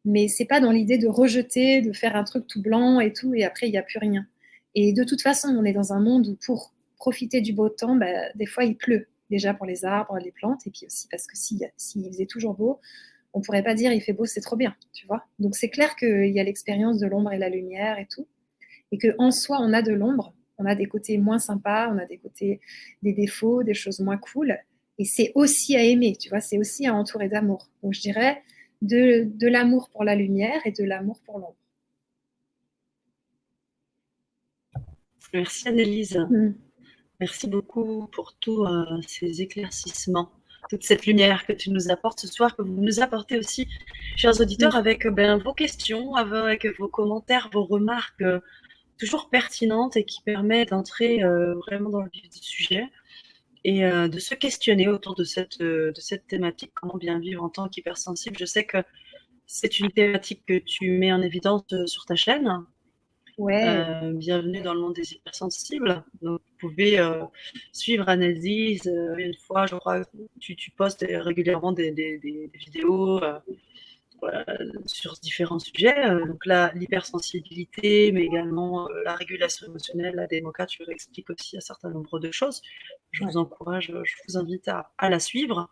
Mais c'est pas dans l'idée de rejeter, de faire un truc tout blanc et tout, et après il n'y a plus rien. Et de toute façon, on est dans un monde où pour profiter du beau temps, bah, des fois il pleut. Déjà pour les arbres, les plantes, et puis aussi parce que s'il faisait toujours beau, on pourrait pas dire il fait beau, c'est trop bien, tu vois. Donc c'est clair qu'il y a l'expérience de l'ombre et la lumière et tout, et qu'en soi, on a de l'ombre, on a des côtés moins sympas, on a des côtés, des défauts, des choses moins cool. Et c'est aussi à aimer, tu vois, c'est aussi à entourer d'amour. Donc je dirais de l'amour pour la lumière et de l'amour pour l'ombre. Merci Annelise. Mmh. Merci beaucoup pour tous ces éclaircissements, toute cette lumière que tu nous apportes ce soir, que vous nous apportez aussi, chers auditeurs, avec vos questions, avec vos commentaires, vos remarques toujours pertinentes et qui permettent d'entrer vraiment dans le vif du sujet et de se questionner autour de cette thématique, comment bien vivre en tant qu'hypersensible. Je sais que c'est une thématique que tu mets en évidence sur ta chaîne. Ouais. Bienvenue dans le monde des hypersensibles. Donc, vous pouvez suivre Annelise. Une fois, je crois, tu postes régulièrement des vidéos sur différents sujets. Donc là, l'hypersensibilité, mais également la régulation émotionnelle, la DMOCA, tu expliques aussi un certain nombre de choses. Je vous encourage, je vous invite à la suivre.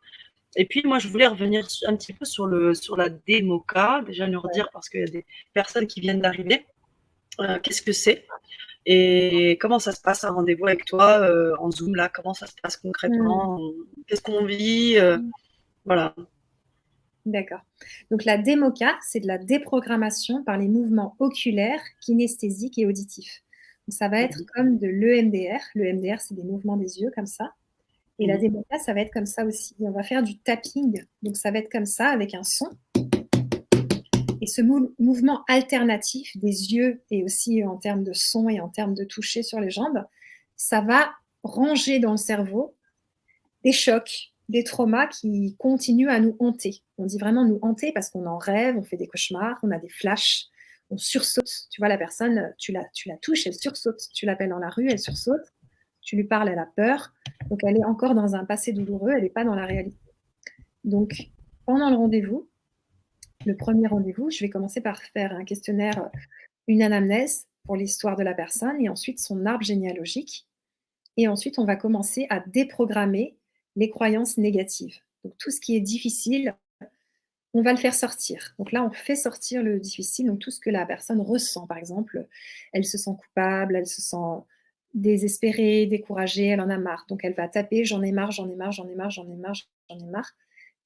Et puis, moi, je voulais revenir un petit peu sur la DMOCA, déjà nous redire, parce qu'il y a des personnes qui viennent d'arriver. Qu'est-ce que c'est et comment ça se passe un rendez-vous avec toi en Zoom là? Comment ça se passe concrètement? Qu'est-ce qu'on vit? Voilà. D'accord. Donc la DMOCA, c'est de la déprogrammation par les mouvements oculaires, kinesthésiques et auditifs. Donc, ça va être comme de l'EMDR. L'EMDR, c'est des mouvements des yeux comme ça. Et la DMOCA, ça va être comme ça aussi. Et on va faire du tapping. Donc ça va être comme ça avec un son. Et ce mouvement alternatif des yeux et aussi en termes de son et en termes de toucher sur les jambes, ça va ranger dans le cerveau des chocs, des traumas qui continuent à nous hanter. On dit vraiment nous hanter parce qu'on en rêve, on fait des cauchemars, on a des flashs, on sursaute. Tu vois la personne, tu la touches, elle sursaute. Tu l'appelles dans la rue, elle sursaute. Tu lui parles, elle a peur. Donc elle est encore dans un passé douloureux, elle n'est pas dans la réalité. Donc pendant le rendez-vous, le premier rendez-vous, je vais commencer par faire un questionnaire, une anamnèse pour l'histoire de la personne et ensuite son arbre généalogique. Et ensuite, on va commencer à déprogrammer les croyances négatives. Donc tout ce qui est difficile, on va le faire sortir. Donc là, on fait sortir le difficile, donc tout ce que la personne ressent. Par exemple, elle se sent coupable, elle se sent désespérée, découragée, elle en a marre. Donc elle va taper: «J'en ai marre, j'en ai marre, j'en ai marre, j'en ai marre, j'en ai marre».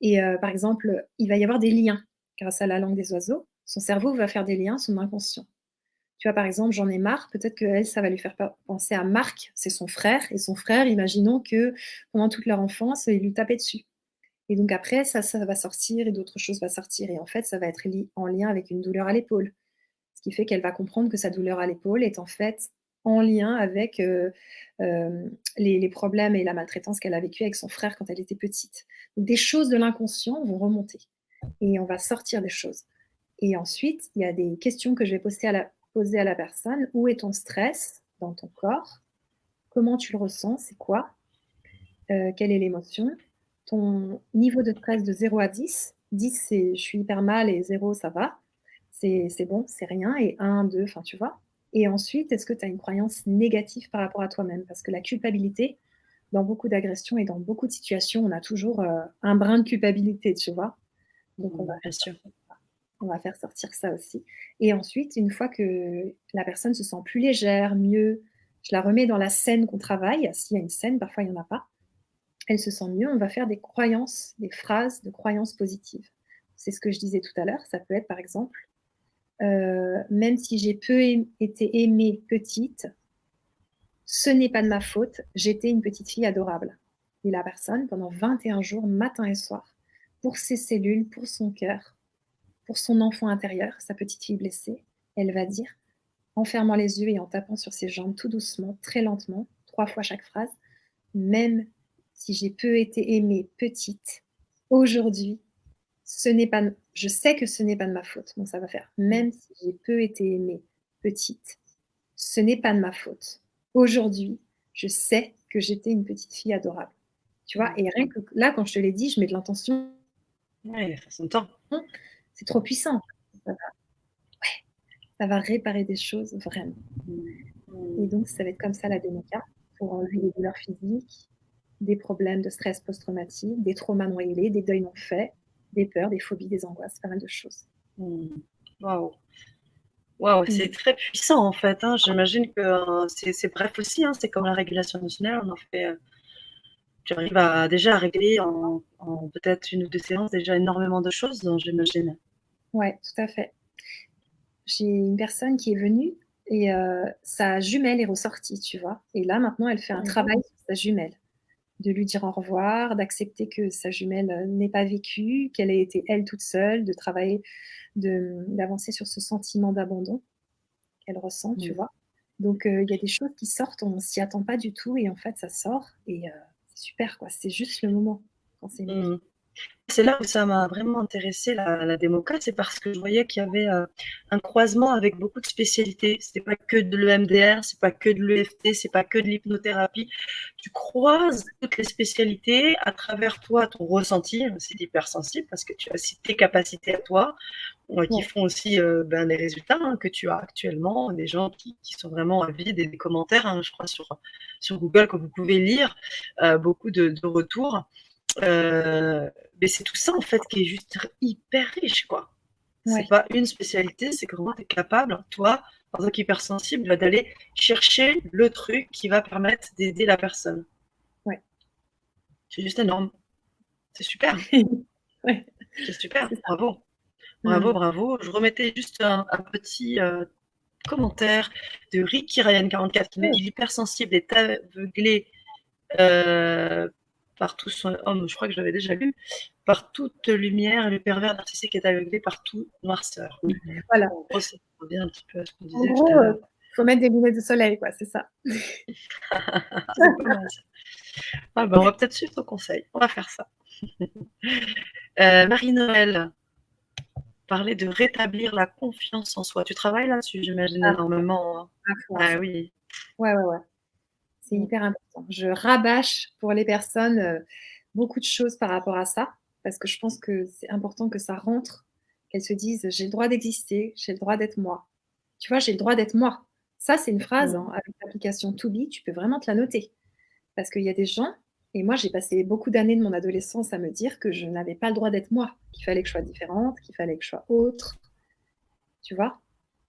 Et par exemple, il va y avoir des liens grâce à la langue des oiseaux. Son cerveau va faire des liens, son inconscient. Tu vois, par exemple, j'en ai marre, peut-être qu'elle, ça va lui faire penser à Marc, c'est son frère, et son frère, imaginons que pendant toute leur enfance, il lui tapait dessus. Et donc après, ça va sortir et d'autres choses vont sortir. Et en fait, ça va être en lien avec une douleur à l'épaule. Ce qui fait qu'elle va comprendre que sa douleur à l'épaule est en fait en lien avec les problèmes et la maltraitance qu'elle a vécu avec son frère quand elle était petite. Donc des choses de l'inconscient vont remonter et on va sortir des choses. Et ensuite, il y a des questions que je vais poser à la personne. Où est ton stress dans ton corps? Comment tu le ressens? C'est quoi? Quelle est l'émotion? Ton niveau de stress de 0 à 10. 10, c'est je suis hyper mal et 0, ça va. C'est bon, c'est rien. Et 1, 2, enfin, tu vois? Et ensuite, est-ce que tu as une croyance négative par rapport à toi-même? Parce que la culpabilité, dans beaucoup d'agressions et dans beaucoup de situations, on a toujours un brin de culpabilité, tu vois? Donc, Bien sûr. on va faire sortir ça aussi. Et ensuite, une fois que la personne se sent plus légère, mieux, je la remets dans la scène qu'on travaille. S'il y a une scène, parfois il n'y en a pas. Elle se sent mieux, on va faire des croyances, des phrases de croyances positives. C'est ce que je disais tout à l'heure. Ça peut être par exemple, même si j'ai été aimée petite, ce n'est pas de ma faute, j'étais une petite fille adorable. Et la personne, pendant 21 jours, matin et soir, pour ses cellules, pour son cœur, pour son enfant intérieur, sa petite fille blessée, elle va dire, en fermant les yeux et en tapant sur ses jambes tout doucement, très lentement, 3 fois chaque phrase: «Même si j'ai peu été aimée petite, aujourd'hui, je sais que ce n'est pas de ma faute». Donc ça va faire: «Même si j'ai peu été aimée petite, ce n'est pas de ma faute. Aujourd'hui, je sais que j'étais une petite fille adorable». Tu vois? Et rien que là, quand je te l'ai dit, je mets de l'intention. Oui, ça son temps. C'est trop puissant. Ça va réparer des choses vraiment. Et donc ça va être comme ça la DMOCA, pour enlever les douleurs physiques, des problèmes de stress post-traumatique, des traumas noyés, des deuils non faits, des peurs, des phobies, des angoisses, pas mal de choses. Waouh! Waouh, c'est très puissant en fait, hein. J'imagine que c'est bref aussi, hein. C'est comme la régulation émotionnelle, on en fait, tu arrives déjà à régler en peut-être 1 ou 2 séances déjà énormément de choses, j'imagine. Ouais, tout à fait. J'ai une personne qui est venue et sa jumelle est ressortie, tu vois? Et là, maintenant, elle fait un travail sur sa jumelle, de lui dire au revoir, d'accepter que sa jumelle, n'ait pas vécu, qu'elle ait été elle toute seule, de travailler, d'avancer sur ce sentiment d'abandon qu'elle ressent, tu Mmh. vois? Donc il y a des choses qui sortent, on s'y attend pas du tout et en fait, ça sort et c'est super, quoi. C'est juste le moment quand c'est mieux. Mmh. C'est là où ça m'a vraiment intéressée la démoca, c'est parce que je voyais qu'il y avait, un croisement avec beaucoup de spécialités. C'était pas que de l'EMDR, c'est pas que de l'EFT, c'est pas que de l'hypnothérapie. Tu croises toutes les spécialités à travers toi, ton ressenti, c'est hypersensible parce que tu as aussi tes capacités à toi, qui Ouais, font aussi, les résultats, que tu as actuellement. Des gens qui sont vraiment avides et des commentaires, je crois sur Google que vous pouvez lire, beaucoup de retours. Mais c'est tout ça en fait qui est juste hyper riche, quoi. C'est ouais, pas une spécialité, c'est que vraiment tu es capable, toi, en tant qu'hypersensible, d'aller chercher le truc qui va permettre d'aider la personne. ouais. C'est juste énorme. C'est super. Ouais, C'est super. c'est ça. Bravo. Bravo, Mmh. bravo. Je remettais juste un petit commentaire de Ricky Ryan 44 qui me dit l'hypersensible est aveuglé par tout son homme, je crois que je l'avais déjà lu, par toute lumière, et le pervers narcissique est aveuglé par toute noirceur. Oui. Voilà. En gros, ça revient un petit peu à ce qu'on En disait tout à gros, l'heure. faut mettre des lunettes de soleil, quoi, c'est ça. C'est pas mal ça. Ah bah, on va peut-être suivre ton conseil. On va faire ça. Marie-Noël parlait de rétablir la confiance en soi. Tu travailles là-dessus, j'imagine À énormément. Hein. à fond, à Ah fond. oui. Ouais, ouais, ouais. C'est Mm. hyper important. Je rabâche pour les personnes, beaucoup de choses par rapport à ça, parce que je pense que c'est important que ça rentre, qu'elles se disent: «J'ai le droit d'exister, j'ai le droit d'être moi». Tu vois? «J'ai le droit d'être moi». Ça, c'est une phrase, Mm. hein, avec l'application To tu peux vraiment te la noter. Parce qu'il y a des gens et moi, j'ai passé beaucoup d'années de mon adolescence à me dire que je n'avais pas le droit d'être moi, qu'il fallait que je sois différente, qu'il fallait que je sois autre, tu vois?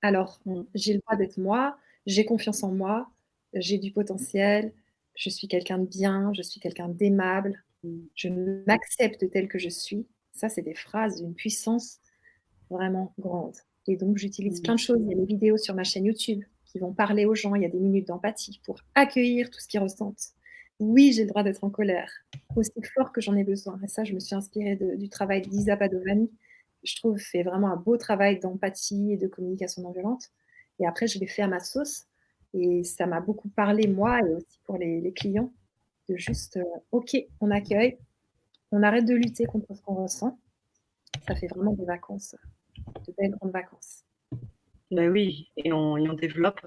Alors, Mm. j'ai le droit d'être moi, j'ai confiance en moi, j'ai du potentiel, je suis quelqu'un de bien, je suis quelqu'un d'aimable, Mm. je m'accepte telle que je suis. Ça, c'est des phrases d'une puissance vraiment grande et donc j'utilise Mm. plein de choses. Il y a des vidéos sur ma chaîne YouTube qui vont parler aux gens, il y a des minutes d'empathie pour accueillir tout ce qu'ils ressentent. Oui, j'ai le droit d'être en colère, aussi fort que j'en ai besoin et ça, je me suis inspirée du travail d'Isa Padovani, je trouve fait vraiment un beau travail d'empathie et de communication non violente et après je l'ai fait à ma sauce et ça m'a beaucoup parlé moi et aussi pour les clients de juste, OK, on accueille, on arrête de lutter contre ce qu'on ressent. Ça fait vraiment des vacances, de belles grandes vacances. Ben oui, et on développe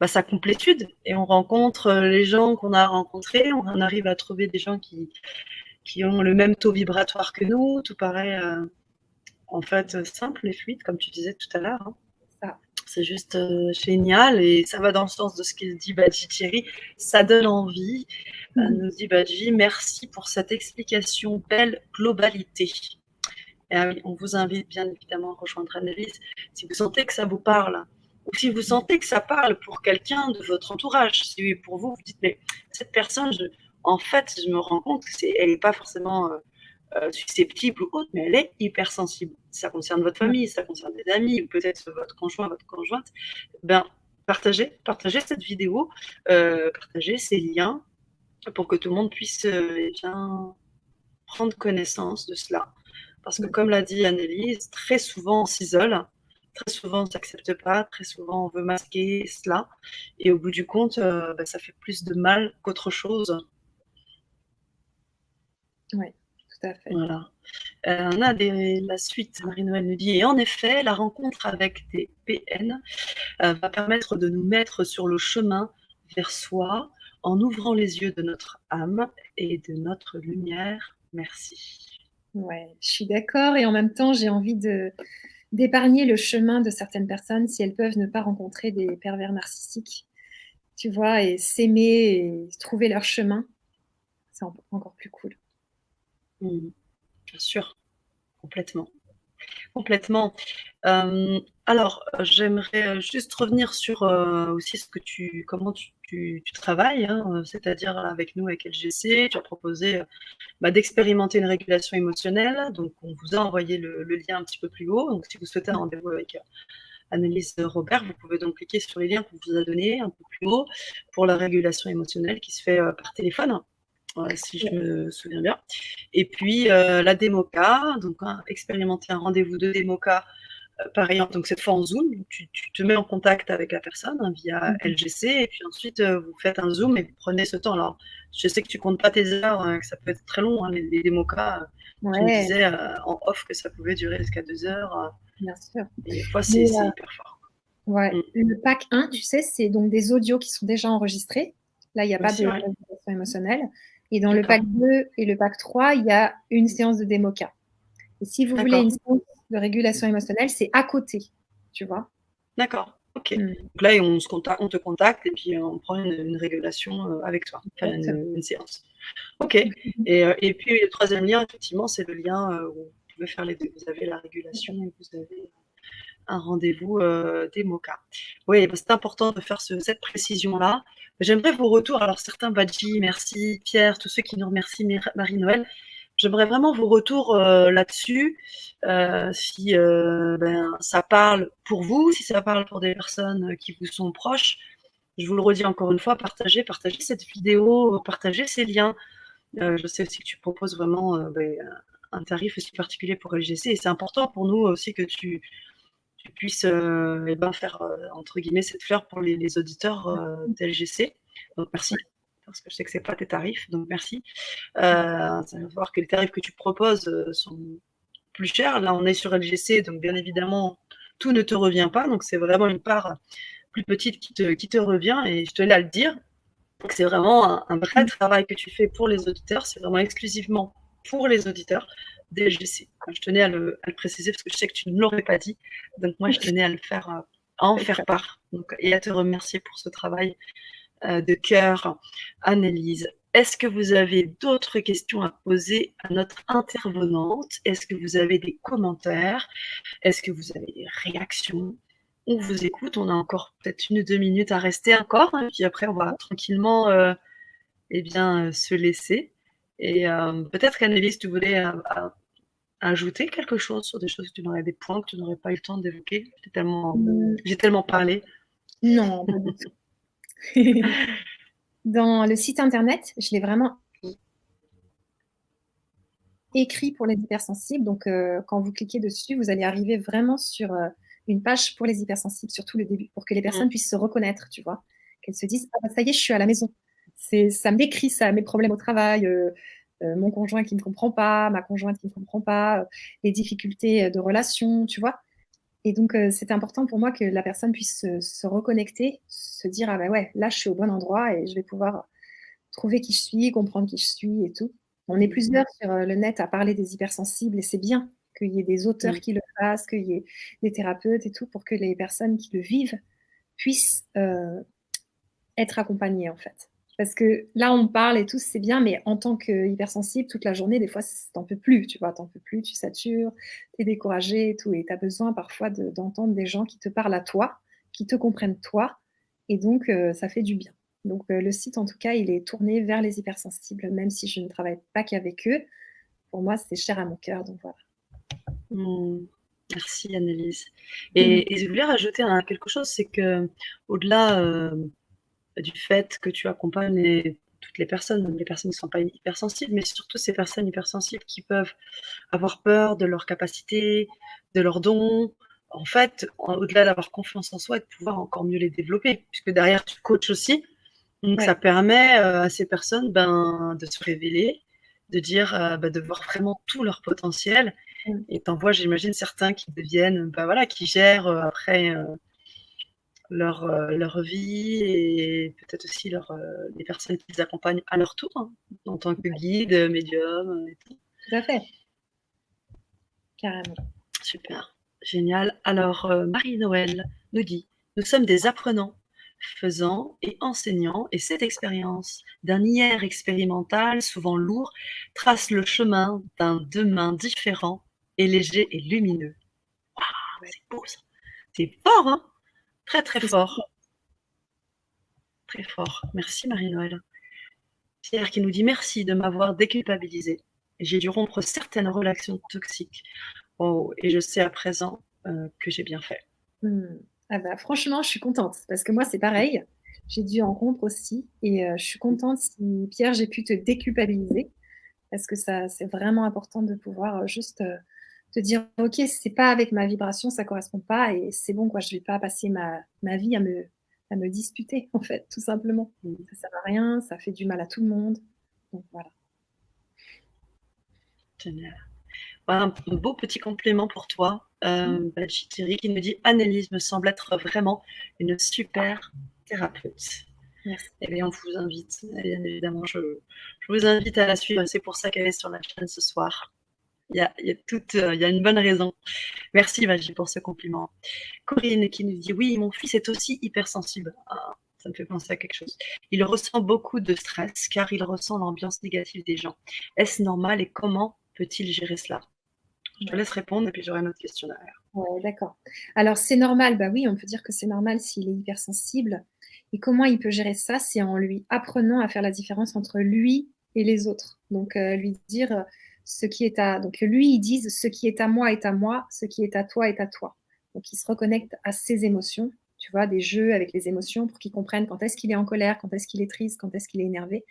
sa complétude et on rencontre les gens qu'on a rencontrés, on arrive à trouver des gens qui ont le même taux vibratoire que nous, tout paraît en fait simple et fluide, comme tu disais tout à l'heure. Hein. Ça. C'est juste génial et ça va dans le sens de ce qu'il dit Badji Thierry. Ça donne envie, nous dit Badji. Merci pour cette explication, belle globalité. Et oui, on vous invite bien évidemment à rejoindre Annelise si vous sentez que ça vous parle. Ou si vous sentez que ça parle pour quelqu'un de votre entourage. Si oui, pour vous, vous dites, mais cette personne, en fait, je me rends compte qu'elle n'est pas forcément susceptible ou autre, mais elle est hypersensible. Ça concerne votre Ouais. famille, ça concerne des amis, ou peut-être votre conjoint, votre conjointe. Ben, partagez cette vidéo, partagez ces liens pour que tout le monde puisse bien prendre connaissance de cela. Parce que Ouais. comme l'a dit Annelise, très souvent on s'isole, très souvent on ne s'accepte pas, très souvent on veut masquer cela. Et au bout du compte, ça fait plus de mal qu'autre chose. Ouais, tout à fait. Voilà. On a la suite, Marie-Noël nous dit, et en effet, la rencontre avec des PN va permettre de nous mettre sur le chemin vers soi en ouvrant les yeux de notre âme et de notre lumière. Merci. Ouais, je suis d'accord et en même temps, j'ai envie d'épargner le chemin de certaines personnes si elles peuvent ne pas rencontrer des pervers narcissiques, tu vois? Et s'aimer et trouver leur chemin, c'est encore plus cool. Mmh, bien sûr, complètement. Complètement. Alors, j'aimerais, juste revenir sur, aussi ce que comment tu travailles, hein, c'est-à-dire avec nous, avec LGC, tu as proposé, d'expérimenter une régulation émotionnelle. Donc on vous a envoyé le lien un petit peu plus haut. Donc si vous souhaitez un rendez-vous avec, Annelise Robert. Vous pouvez donc cliquer sur les liens qu'on vous a donnés un peu plus haut pour la régulation émotionnelle qui se fait par téléphone, si je me souviens bien. Et puis la démoca, donc expérimenter un rendez-vous de démoca par exemple, donc cette fois en Zoom, tu te mets en contact avec la personne via LGC et puis ensuite vous faites un Zoom et vous prenez ce temps. Alors, je sais que tu comptes pas tes heures, que ça peut être très long, les démocas. Tu me disais en off que ça pouvait durer jusqu'à 2 heures. Bien sûr. Et des fois, c'est hyper fort. Ouais. Le pack 1, tu sais, c'est donc des audios qui sont déjà enregistrés. Là, il n'y a pas de régulation émotionnelle. Et dans le pack 2 et le pack 3, il y a une séance de démoca. Et si vous voulez une séance de régulation émotionnelle, c'est à côté, tu vois. D'accord, ok. Donc là, on te contacte et puis on prend une régulation avec toi, enfin une séance. Ok. Et puis le troisième lien, effectivement, c'est le lien où vous pouvez faire les deux. Vous avez la régulation et vous avez un rendez-vous démoca. Oui, c'est important de faire cette précision-là. J'aimerais vos retours. Alors certains, Badji, merci, Pierre, tous ceux qui nous remercient, Marie-Noël. J'aimerais vraiment vos retours là-dessus, si ça parle pour vous, si ça parle pour des personnes qui vous sont proches. Je vous le redis encore une fois, partagez cette vidéo, partagez ces liens. Je sais aussi que tu proposes vraiment un tarif aussi particulier pour LGC et c'est important pour nous aussi que tu puisses faire entre guillemets cette fleur pour les auditeurs d'LGC. Donc merci, parce que je sais que c'est pas tes tarifs, donc merci. Ça va voir que les tarifs que tu proposes sont plus chers. Là, on est sur LGC, donc bien évidemment, tout ne te revient pas. Donc c'est vraiment une part plus petite qui te revient. Et je tenais à le dire. Donc c'est vraiment un vrai travail que tu fais pour les auditeurs. C'est vraiment exclusivement pour les auditeurs d'LGC. Je tenais à le préciser parce que je sais que tu ne l'aurais pas dit. Donc moi, je tenais à en faire part et à te remercier pour ce travail de cœur, Annelise. Est-ce que vous avez d'autres questions à poser à notre intervenante? Est-ce que vous avez des commentaires? Est-ce que vous avez des réactions? On vous écoute, on a encore peut-être 1 ou 2 minutes à rester encore, puis après on va tranquillement se laisser. Et peut-être qu'Annelise, tu voulais ajouter quelque chose sur des choses que tu n'aurais, des points que tu n'aurais pas eu le temps d'évoquer? J'ai tellement parlé. Non, pas du tout. Dans le site internet, je l'ai vraiment écrit pour les hypersensibles. Donc, quand vous cliquez dessus, vous allez arriver vraiment sur une page pour les hypersensibles, surtout le début, pour que les personnes puissent se reconnaître, tu vois. Qu'elles se disent, ah bah, ça y est, je suis à la maison. Ça me décrit ça, mes problèmes au travail, mon conjoint qui ne me comprend pas, ma conjointe qui ne me comprend pas, les difficultés de relation, tu vois. Et donc, c'est important pour moi que la personne puisse se reconnecter, se dire, ah ben ouais, là, je suis au bon endroit et je vais pouvoir trouver qui je suis, comprendre qui je suis et tout. On est plusieurs sur le net à parler des hypersensibles et c'est bien qu'il y ait des auteurs qui le fassent, qu'il y ait des thérapeutes et tout pour que les personnes qui le vivent puissent être accompagnées en fait. Parce que là, on parle et tout, c'est bien, mais en tant qu'hypersensible, toute la journée, des fois, t'en peux plus, tu vois, t'en peux plus, tu satures, t'es découragé et tout, et t'as besoin parfois d'entendre des gens qui te parlent à toi, qui te comprennent toi, et donc ça fait du bien. Donc le site, en tout cas, il est tourné vers les hypersensibles, même si je ne travaille pas qu'avec eux. Pour moi, c'est cher à mon cœur, donc voilà. Merci Annelise. Et je voulais rajouter quelque chose, c'est que au-delà du fait que tu accompagnes toutes les personnes, même les personnes qui ne sont pas hypersensibles, mais surtout ces personnes hypersensibles qui peuvent avoir peur de leurs capacités, de leurs dons. En fait, au-delà d'avoir confiance en soi et de pouvoir encore mieux les développer, puisque derrière tu coaches aussi. Donc ça permet à ces personnes de se révéler, de dire, de voir vraiment tout leur potentiel. Et t'en vois, j'imagine, certains qui deviennent, qui gèrent après leur vie et peut-être aussi les personnes qui les accompagnent à leur tour, en tant que guide, médium et tout. Tout à fait. Carrément. Super, génial. Alors, Marie-Noël nous dit, nous sommes des apprenants, faisant et enseignant, et cette expérience d'un hier expérimental, souvent lourd, trace le chemin d'un demain différent et léger et lumineux. Waouh, c'est beau ça. C'est fort, hein? Très, très fort. Très fort. Merci Marie-Noël. Pierre qui nous dit merci de m'avoir déculpabilisé. J'ai dû rompre certaines relations toxiques. Oh, et je sais à présent que j'ai bien fait. Mmh. Ah bah, franchement, je suis contente parce que moi, c'est pareil. J'ai dû en rompre aussi et je suis contente si Pierre, j'ai pu te déculpabiliser parce que ça c'est vraiment important de pouvoir, juste, te dire: «OK, c'est pas avec ma vibration, ça correspond pas et c'est bon quoi, je vais pas passer ma vie à me disputer en fait, tout simplement. Mmh, Ça sert à rien, ça fait du mal à tout le monde». Donc voilà. génial. Voilà un beau petit compliment pour toi. Mmh. Thierry qui nous dit: «Annelise me semble être vraiment une super thérapeute». Merci. Eh bien, on vous invite, bien évidemment, je vous invite à la suivre. C'est pour ça qu'elle est sur la chaîne ce soir. Il y a une bonne raison. Merci Magie pour ce compliment. Corinne qui nous dit: «Oui, mon fils est aussi hypersensible». Ah, ça me fait penser à quelque chose. «Il ressent beaucoup de stress car il ressent l'ambiance négative des gens. Est-ce normal et comment peut-il gérer cela?» Je te Ouais. laisse répondre et puis j'aurai une autre question derrière. Ouais, d'accord. Alors c'est normal, bah oui, on peut dire que c'est normal s'il est hypersensible et comment il peut gérer ça? C'est en lui apprenant à faire la différence entre lui et les autres. Donc lui dire, ce qui est à donc lui, il dise: «Ce qui est à moi, ce qui est à toi est à toi». Donc il se reconnecte à ses émotions, tu vois? Des jeux avec les émotions pour qu'il comprenne quand est-ce qu'il est en colère, quand est-ce qu'il est triste, quand est-ce qu'il est énervé,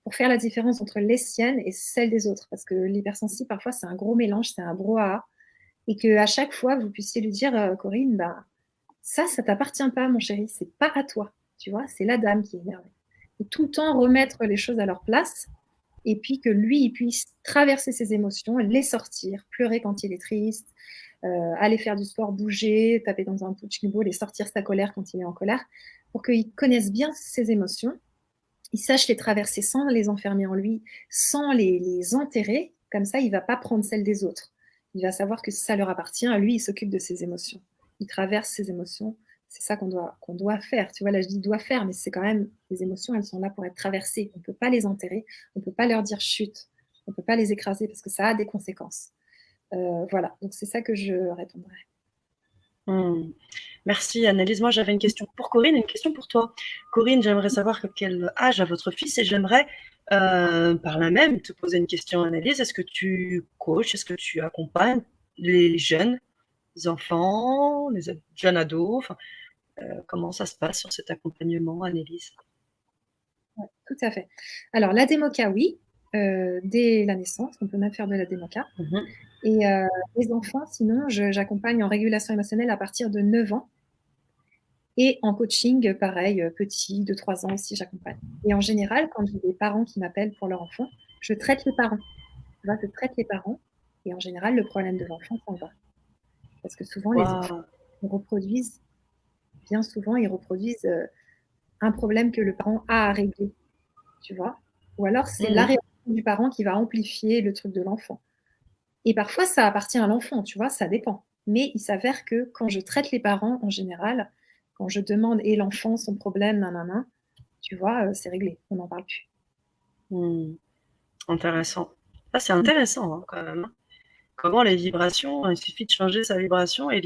pour faire la différence entre les siennes et celles des autres. Parce que l'hypersensible, parfois, c'est un gros mélange, c'est un brouhaha et qu'à chaque fois, vous puissiez lui dire, «Corinne, bah, ça t'appartient pas mon chéri, c'est pas à toi». Tu vois? C'est la dame qui est énervée et tout le temps remettre les choses à leur place et puis que lui, il puisse traverser ses émotions, les sortir, pleurer quand il est triste, aller faire du sport, bouger, taper dans un punching ball et sortir sa colère quand il est en colère, pour qu'il connaisse bien ses émotions, il sache les traverser sans les enfermer en lui, sans les enterrer. Comme ça, il va pas prendre celles des autres. Il va savoir que ça leur appartient. Lui, il s'occupe de ses émotions. Il traverse ses émotions. C'est ça qu'on doit faire. Tu vois, là, je dis doit faire, mais c'est quand même les émotions, elles sont là pour être traversées. On peut pas les enterrer. On peut pas leur dire chute. On peut pas les écraser parce que ça a des conséquences. Voilà. Donc c'est ça que je répondrai. Mmh. Merci Annelise. Moi, j'avais une question pour Corinne et une question pour toi. Corinne, j'aimerais savoir quel âge a votre fils et j'aimerais par là même te poser une question, Annelise. Est-ce que tu coaches, est-ce que tu accompagnes les jeunes enfants, les jeunes ados? Enfin, comment ça se passe sur cet accompagnement, Annelise? Ouais, tout à fait. Alors la démoca, oui, dès la naissance, on peut même faire de la démoca. Mhm. Et les enfants, sinon, j'accompagne en régulation émotionnelle à partir de 9 ans et en coaching, pareil, petit, de 3 ans aussi, j'accompagne. Et en général, quand j'ai des parents qui m'appellent pour leur enfant, je traite les parents. Tu vois? Je traite les parents et en général, le problème de l'enfant s'en va. Parce que souvent, les enfants, Waouh. ils reproduisent bien souvent, ils reproduisent, un problème que le parent a à régler, tu vois? Ou alors c'est la Mhm. réaction du parent qui va amplifier le truc de l'enfant. Et parfois, ça appartient à l'enfant, tu vois? Ça dépend. Mais il s'avère que quand je traite les parents, en général, quand je demande: «Et l'enfant, son problème, nin tu vois? C'est réglé, on n'en parle plus. Hmm. Intéressant. Ah, c'est intéressant hein, quand même, hein. Comment les vibrations, il suffit de changer sa vibration et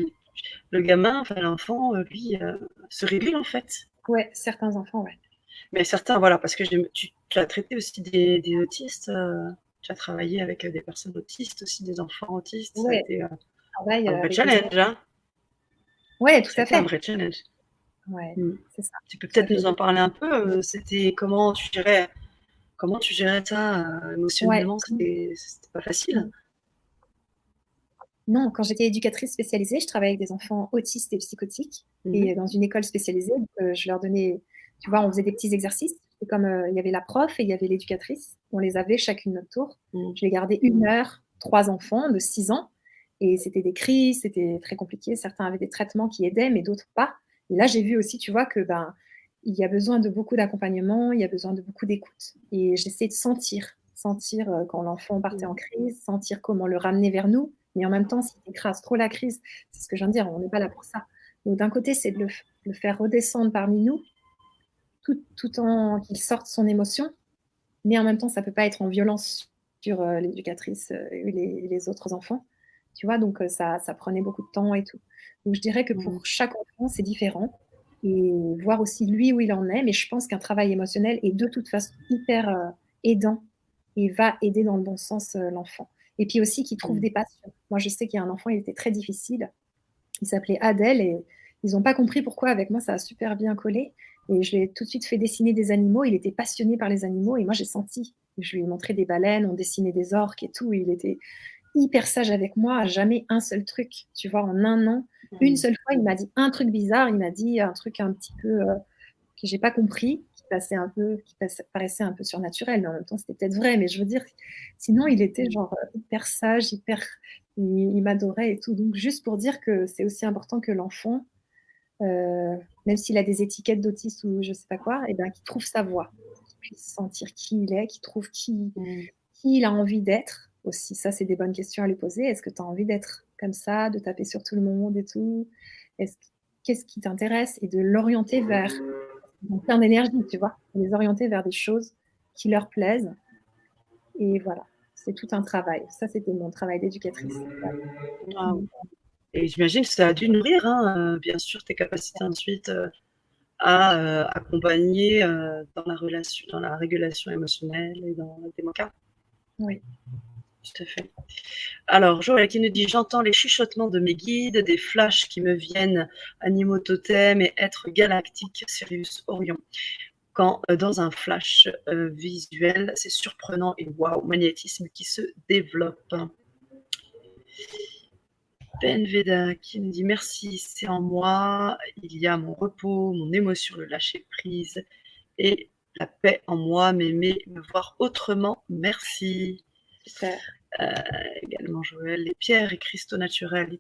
le gamin, enfin l'enfant, lui, se régule en fait. Ouais, certains enfants, ouais. Mais certains, voilà, parce que tu as traité aussi des autistes, tu as travaillé avec des personnes autistes aussi, des enfants autistes, ça a Ouais, été je travaille, un vrai avec des challenge, hein. ouais, tout Ça a à été un fait. vrai challenge. Ouais, Mm. c'est ça. Tu peux Ça peut-être fait nous en beaucoup. parler un peu. C'était comment tu gérais ça Ouais, émotionnellement, c'était pas facile. mmh. Non, quand j'étais éducatrice spécialisée, je travaillais avec des enfants autistes et psychotiques Mhm. et dans une école spécialisée, donc je leur donnais tu vois, on faisait des petits exercices et comme, il y avait la prof et il y avait l'éducatrice, on les avait chacune notre tour. Mm. Je les gardais 1 heure, 3 enfants de 6 ans et c'était des crises, c'était très compliqué. Certains avaient des traitements qui aidaient, mais d'autres pas et là, j'ai vu aussi, tu vois, que, ben, il y a besoin de beaucoup d'accompagnement, il y a besoin de beaucoup d'écoute et j'essayais de sentir, quand l'enfant partait en Mm. crise, sentir comment le ramener vers nous, mais en même temps, s'il écrase trop la crise, c'est ce que je viens de dire, on n'est pas là pour ça. Donc d'un côté, c'est de le faire redescendre parmi nous, tout en qu'il sorte son émotion, mais en même temps, ça peut pas être en violence sur, l'éducatrice, et les autres enfants, tu vois? Donc ça prenait beaucoup de temps et tout. Donc je dirais que Mm. pour chaque enfant, c'est différent et voir aussi lui où il en est, mais je pense qu'un travail émotionnel est de toute façon hyper, aidant et va aider dans le bon sens, l'enfant et puis aussi qu'il trouve Mm. des passions. Moi, je sais qu'il y a un enfant, il était très difficile, il s'appelait Adèle et Ils n'ont pas compris pourquoi avec moi ça a super bien collé. Et je lui ai tout de suite fait dessiner des animaux. Il était passionné par les animaux et moi j'ai senti. Je lui ai montré des baleines, on dessinait des orques et tout. Il était hyper sage avec moi, jamais un seul truc. Tu vois, en un an, une seule fois, il m'a dit un truc bizarre. Il m'a dit un truc un petit peu que j'ai pas compris, paraissait un peu surnaturel, mais en même temps c'était peut-être vrai. Mais je veux dire, sinon il était genre hyper sage, il m'adorait et tout. Donc juste pour dire que c'est aussi important que l'enfant, même s'il a des étiquettes d'autiste ou je sais pas quoi, et ben qu'il trouve sa voie, qu'il puisse sentir qui il est, qu'il trouve qui il a envie d'être aussi. Ça, c'est des bonnes questions à lui poser. Est-ce que tu as envie d'être comme ça, de taper sur tout le monde et tout? Qu'est-ce qui t'intéresse? Et de l'orienter vers plein d'énergie, tu vois, les orienter vers des choses qui leur plaisent. Et voilà, c'est tout un travail. Ça, c'était mon travail d'éducatrice. Wow. Et j'imagine que ça a dû nourrir, hein, bien sûr, tes capacités ensuite à accompagner dans la régulation émotionnelle et dans la démocratie. Oui. Tout à fait. Alors, Joël qui nous dit: j'entends les chuchotements de mes guides, des flashs qui me viennent, animaux totems et êtres galactiques, Sirius, Orion. Quand dans un flash visuel, c'est surprenant et waouh, magnétisme qui se développe. Ben Veda qui nous dit: merci, c'est en moi, il y a mon repos, mon émotion, le lâcher prise et la paix en moi, m'aimer, me voir autrement, merci. Super. Également Joël, les pierres et cristaux naturels,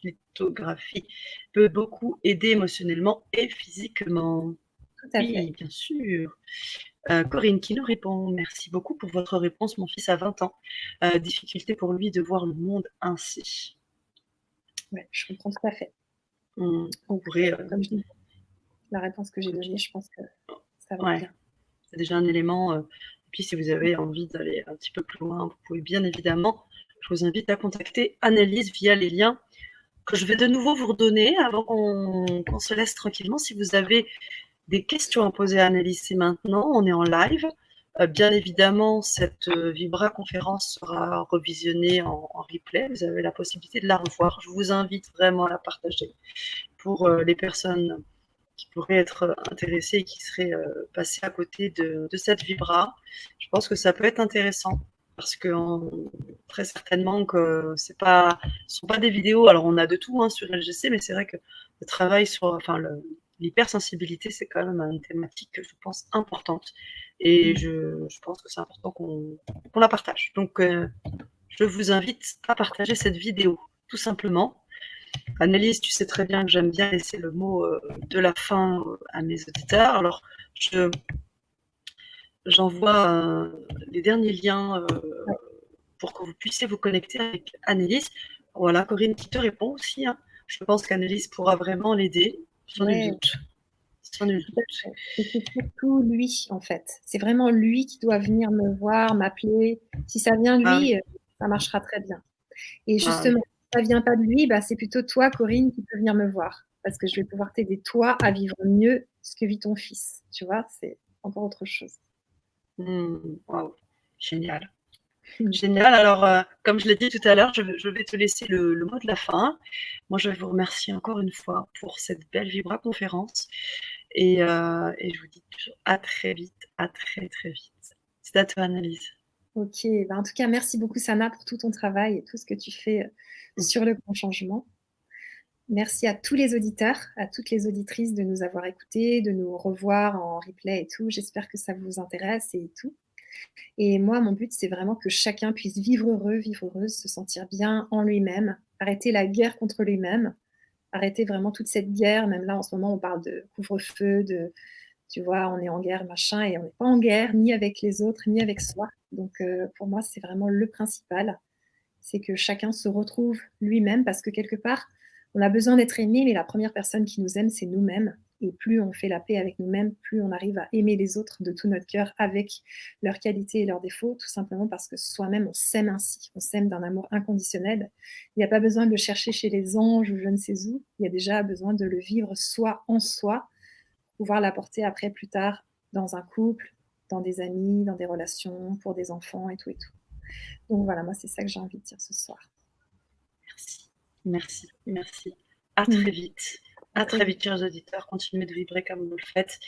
lithographie peut beaucoup aider émotionnellement et physiquement. Tout à fait. Oui, bien sûr. Corinne qui nous répond: merci beaucoup pour votre réponse, mon fils a 20 ans. Difficulté pour lui de voir le monde ainsi. Ouais, je comprends tout à fait. On Donc, pourrait, comme je dis, la réponse que j'ai donnée, je pense que ça va ouais, bien. c'est déjà un élément. Et puis, si vous avez envie d'aller un petit peu plus loin, vous pouvez bien évidemment, je vous invite à contacter Annelise via les liens que je vais de nouveau vous redonner avant qu'on se laisse tranquillement. Si vous avez des questions à poser à Annelise, c'est maintenant, on est en live. Bien évidemment, cette Vibra conférence sera revisionnée en replay. Vous avez la possibilité de la revoir. Je vous invite vraiment à la partager pour les personnes qui pourraient être intéressées et qui seraient passées à côté de cette Vibra. Je pense que ça peut être intéressant parce que très certainement que ce sont pas des vidéos. Alors on a de tout sur LGC, mais c'est vrai que le travail sur, l'hypersensibilité, c'est quand même une thématique que je pense importante. Et je pense que c'est important qu'on la partage. Donc, je vous invite à partager cette vidéo, tout simplement. Annelise, tu sais très bien que j'aime bien laisser le mot de la fin à mes auditeurs. Alors, j'envoie les derniers liens pour que vous puissiez vous connecter avec Annelise. Voilà, Corinne qui te répond aussi. Je pense qu'Annelise pourra vraiment l'aider, sans nul doute. Sans nul doute. Et c'est surtout lui, en fait. C'est vraiment lui qui doit venir me voir, m'appeler. Si ça vient de lui, ça marchera très bien. Et justement, si ça vient pas de lui, c'est plutôt toi, Corinne, qui peut venir me voir. Parce que je vais pouvoir t'aider, toi, à vivre mieux ce que vit ton fils. Tu vois, c'est encore autre chose. Wow, génial. Génial. Alors, comme je l'ai dit tout à l'heure, je vais te laisser le mot de la fin. Moi, je vais vous remercier encore une fois pour cette belle Vibra conférence. Et je vous dis à très vite, à très très vite. C'est à toi, Annelise. Ok, en tout cas, merci beaucoup, Sana, pour tout ton travail et tout ce que tu fais sur le grand changement. Merci à tous les auditeurs, à toutes les auditrices de nous avoir écoutés, de nous revoir en replay et tout. J'espère que ça vous intéresse et tout. Et moi, mon but, c'est vraiment que chacun puisse vivre heureux, vivre heureuse, se sentir bien en lui-même, arrêter la guerre contre lui-même, arrêter vraiment toute cette guerre. Même là, en ce moment, on parle de couvre-feu, tu vois, on est en guerre, machin, et on n'est pas en guerre ni avec les autres, ni avec soi. Donc, pour moi, c'est vraiment le principal. C'est que chacun se retrouve lui-même parce que quelque part, on a besoin d'être aimé, mais la première personne qui nous aime, c'est nous-mêmes. Et plus on fait la paix avec nous-mêmes, plus on arrive à aimer les autres de tout notre cœur avec leurs qualités et leurs défauts, tout simplement parce que soi-même, on s'aime ainsi. On s'aime d'un amour inconditionnel. Il n'y a pas besoin de le chercher chez les anges ou je ne sais où. Il y a déjà besoin de le vivre soi en soi, pour pouvoir l'apporter après, plus tard, dans un couple, dans des amis, dans des relations, pour des enfants et tout et tout. Donc voilà, moi, c'est ça que j'ai envie de dire ce soir. Merci, merci, merci. À très vite. À très vite, chers auditeurs. Continuez de vibrer comme vous le faites.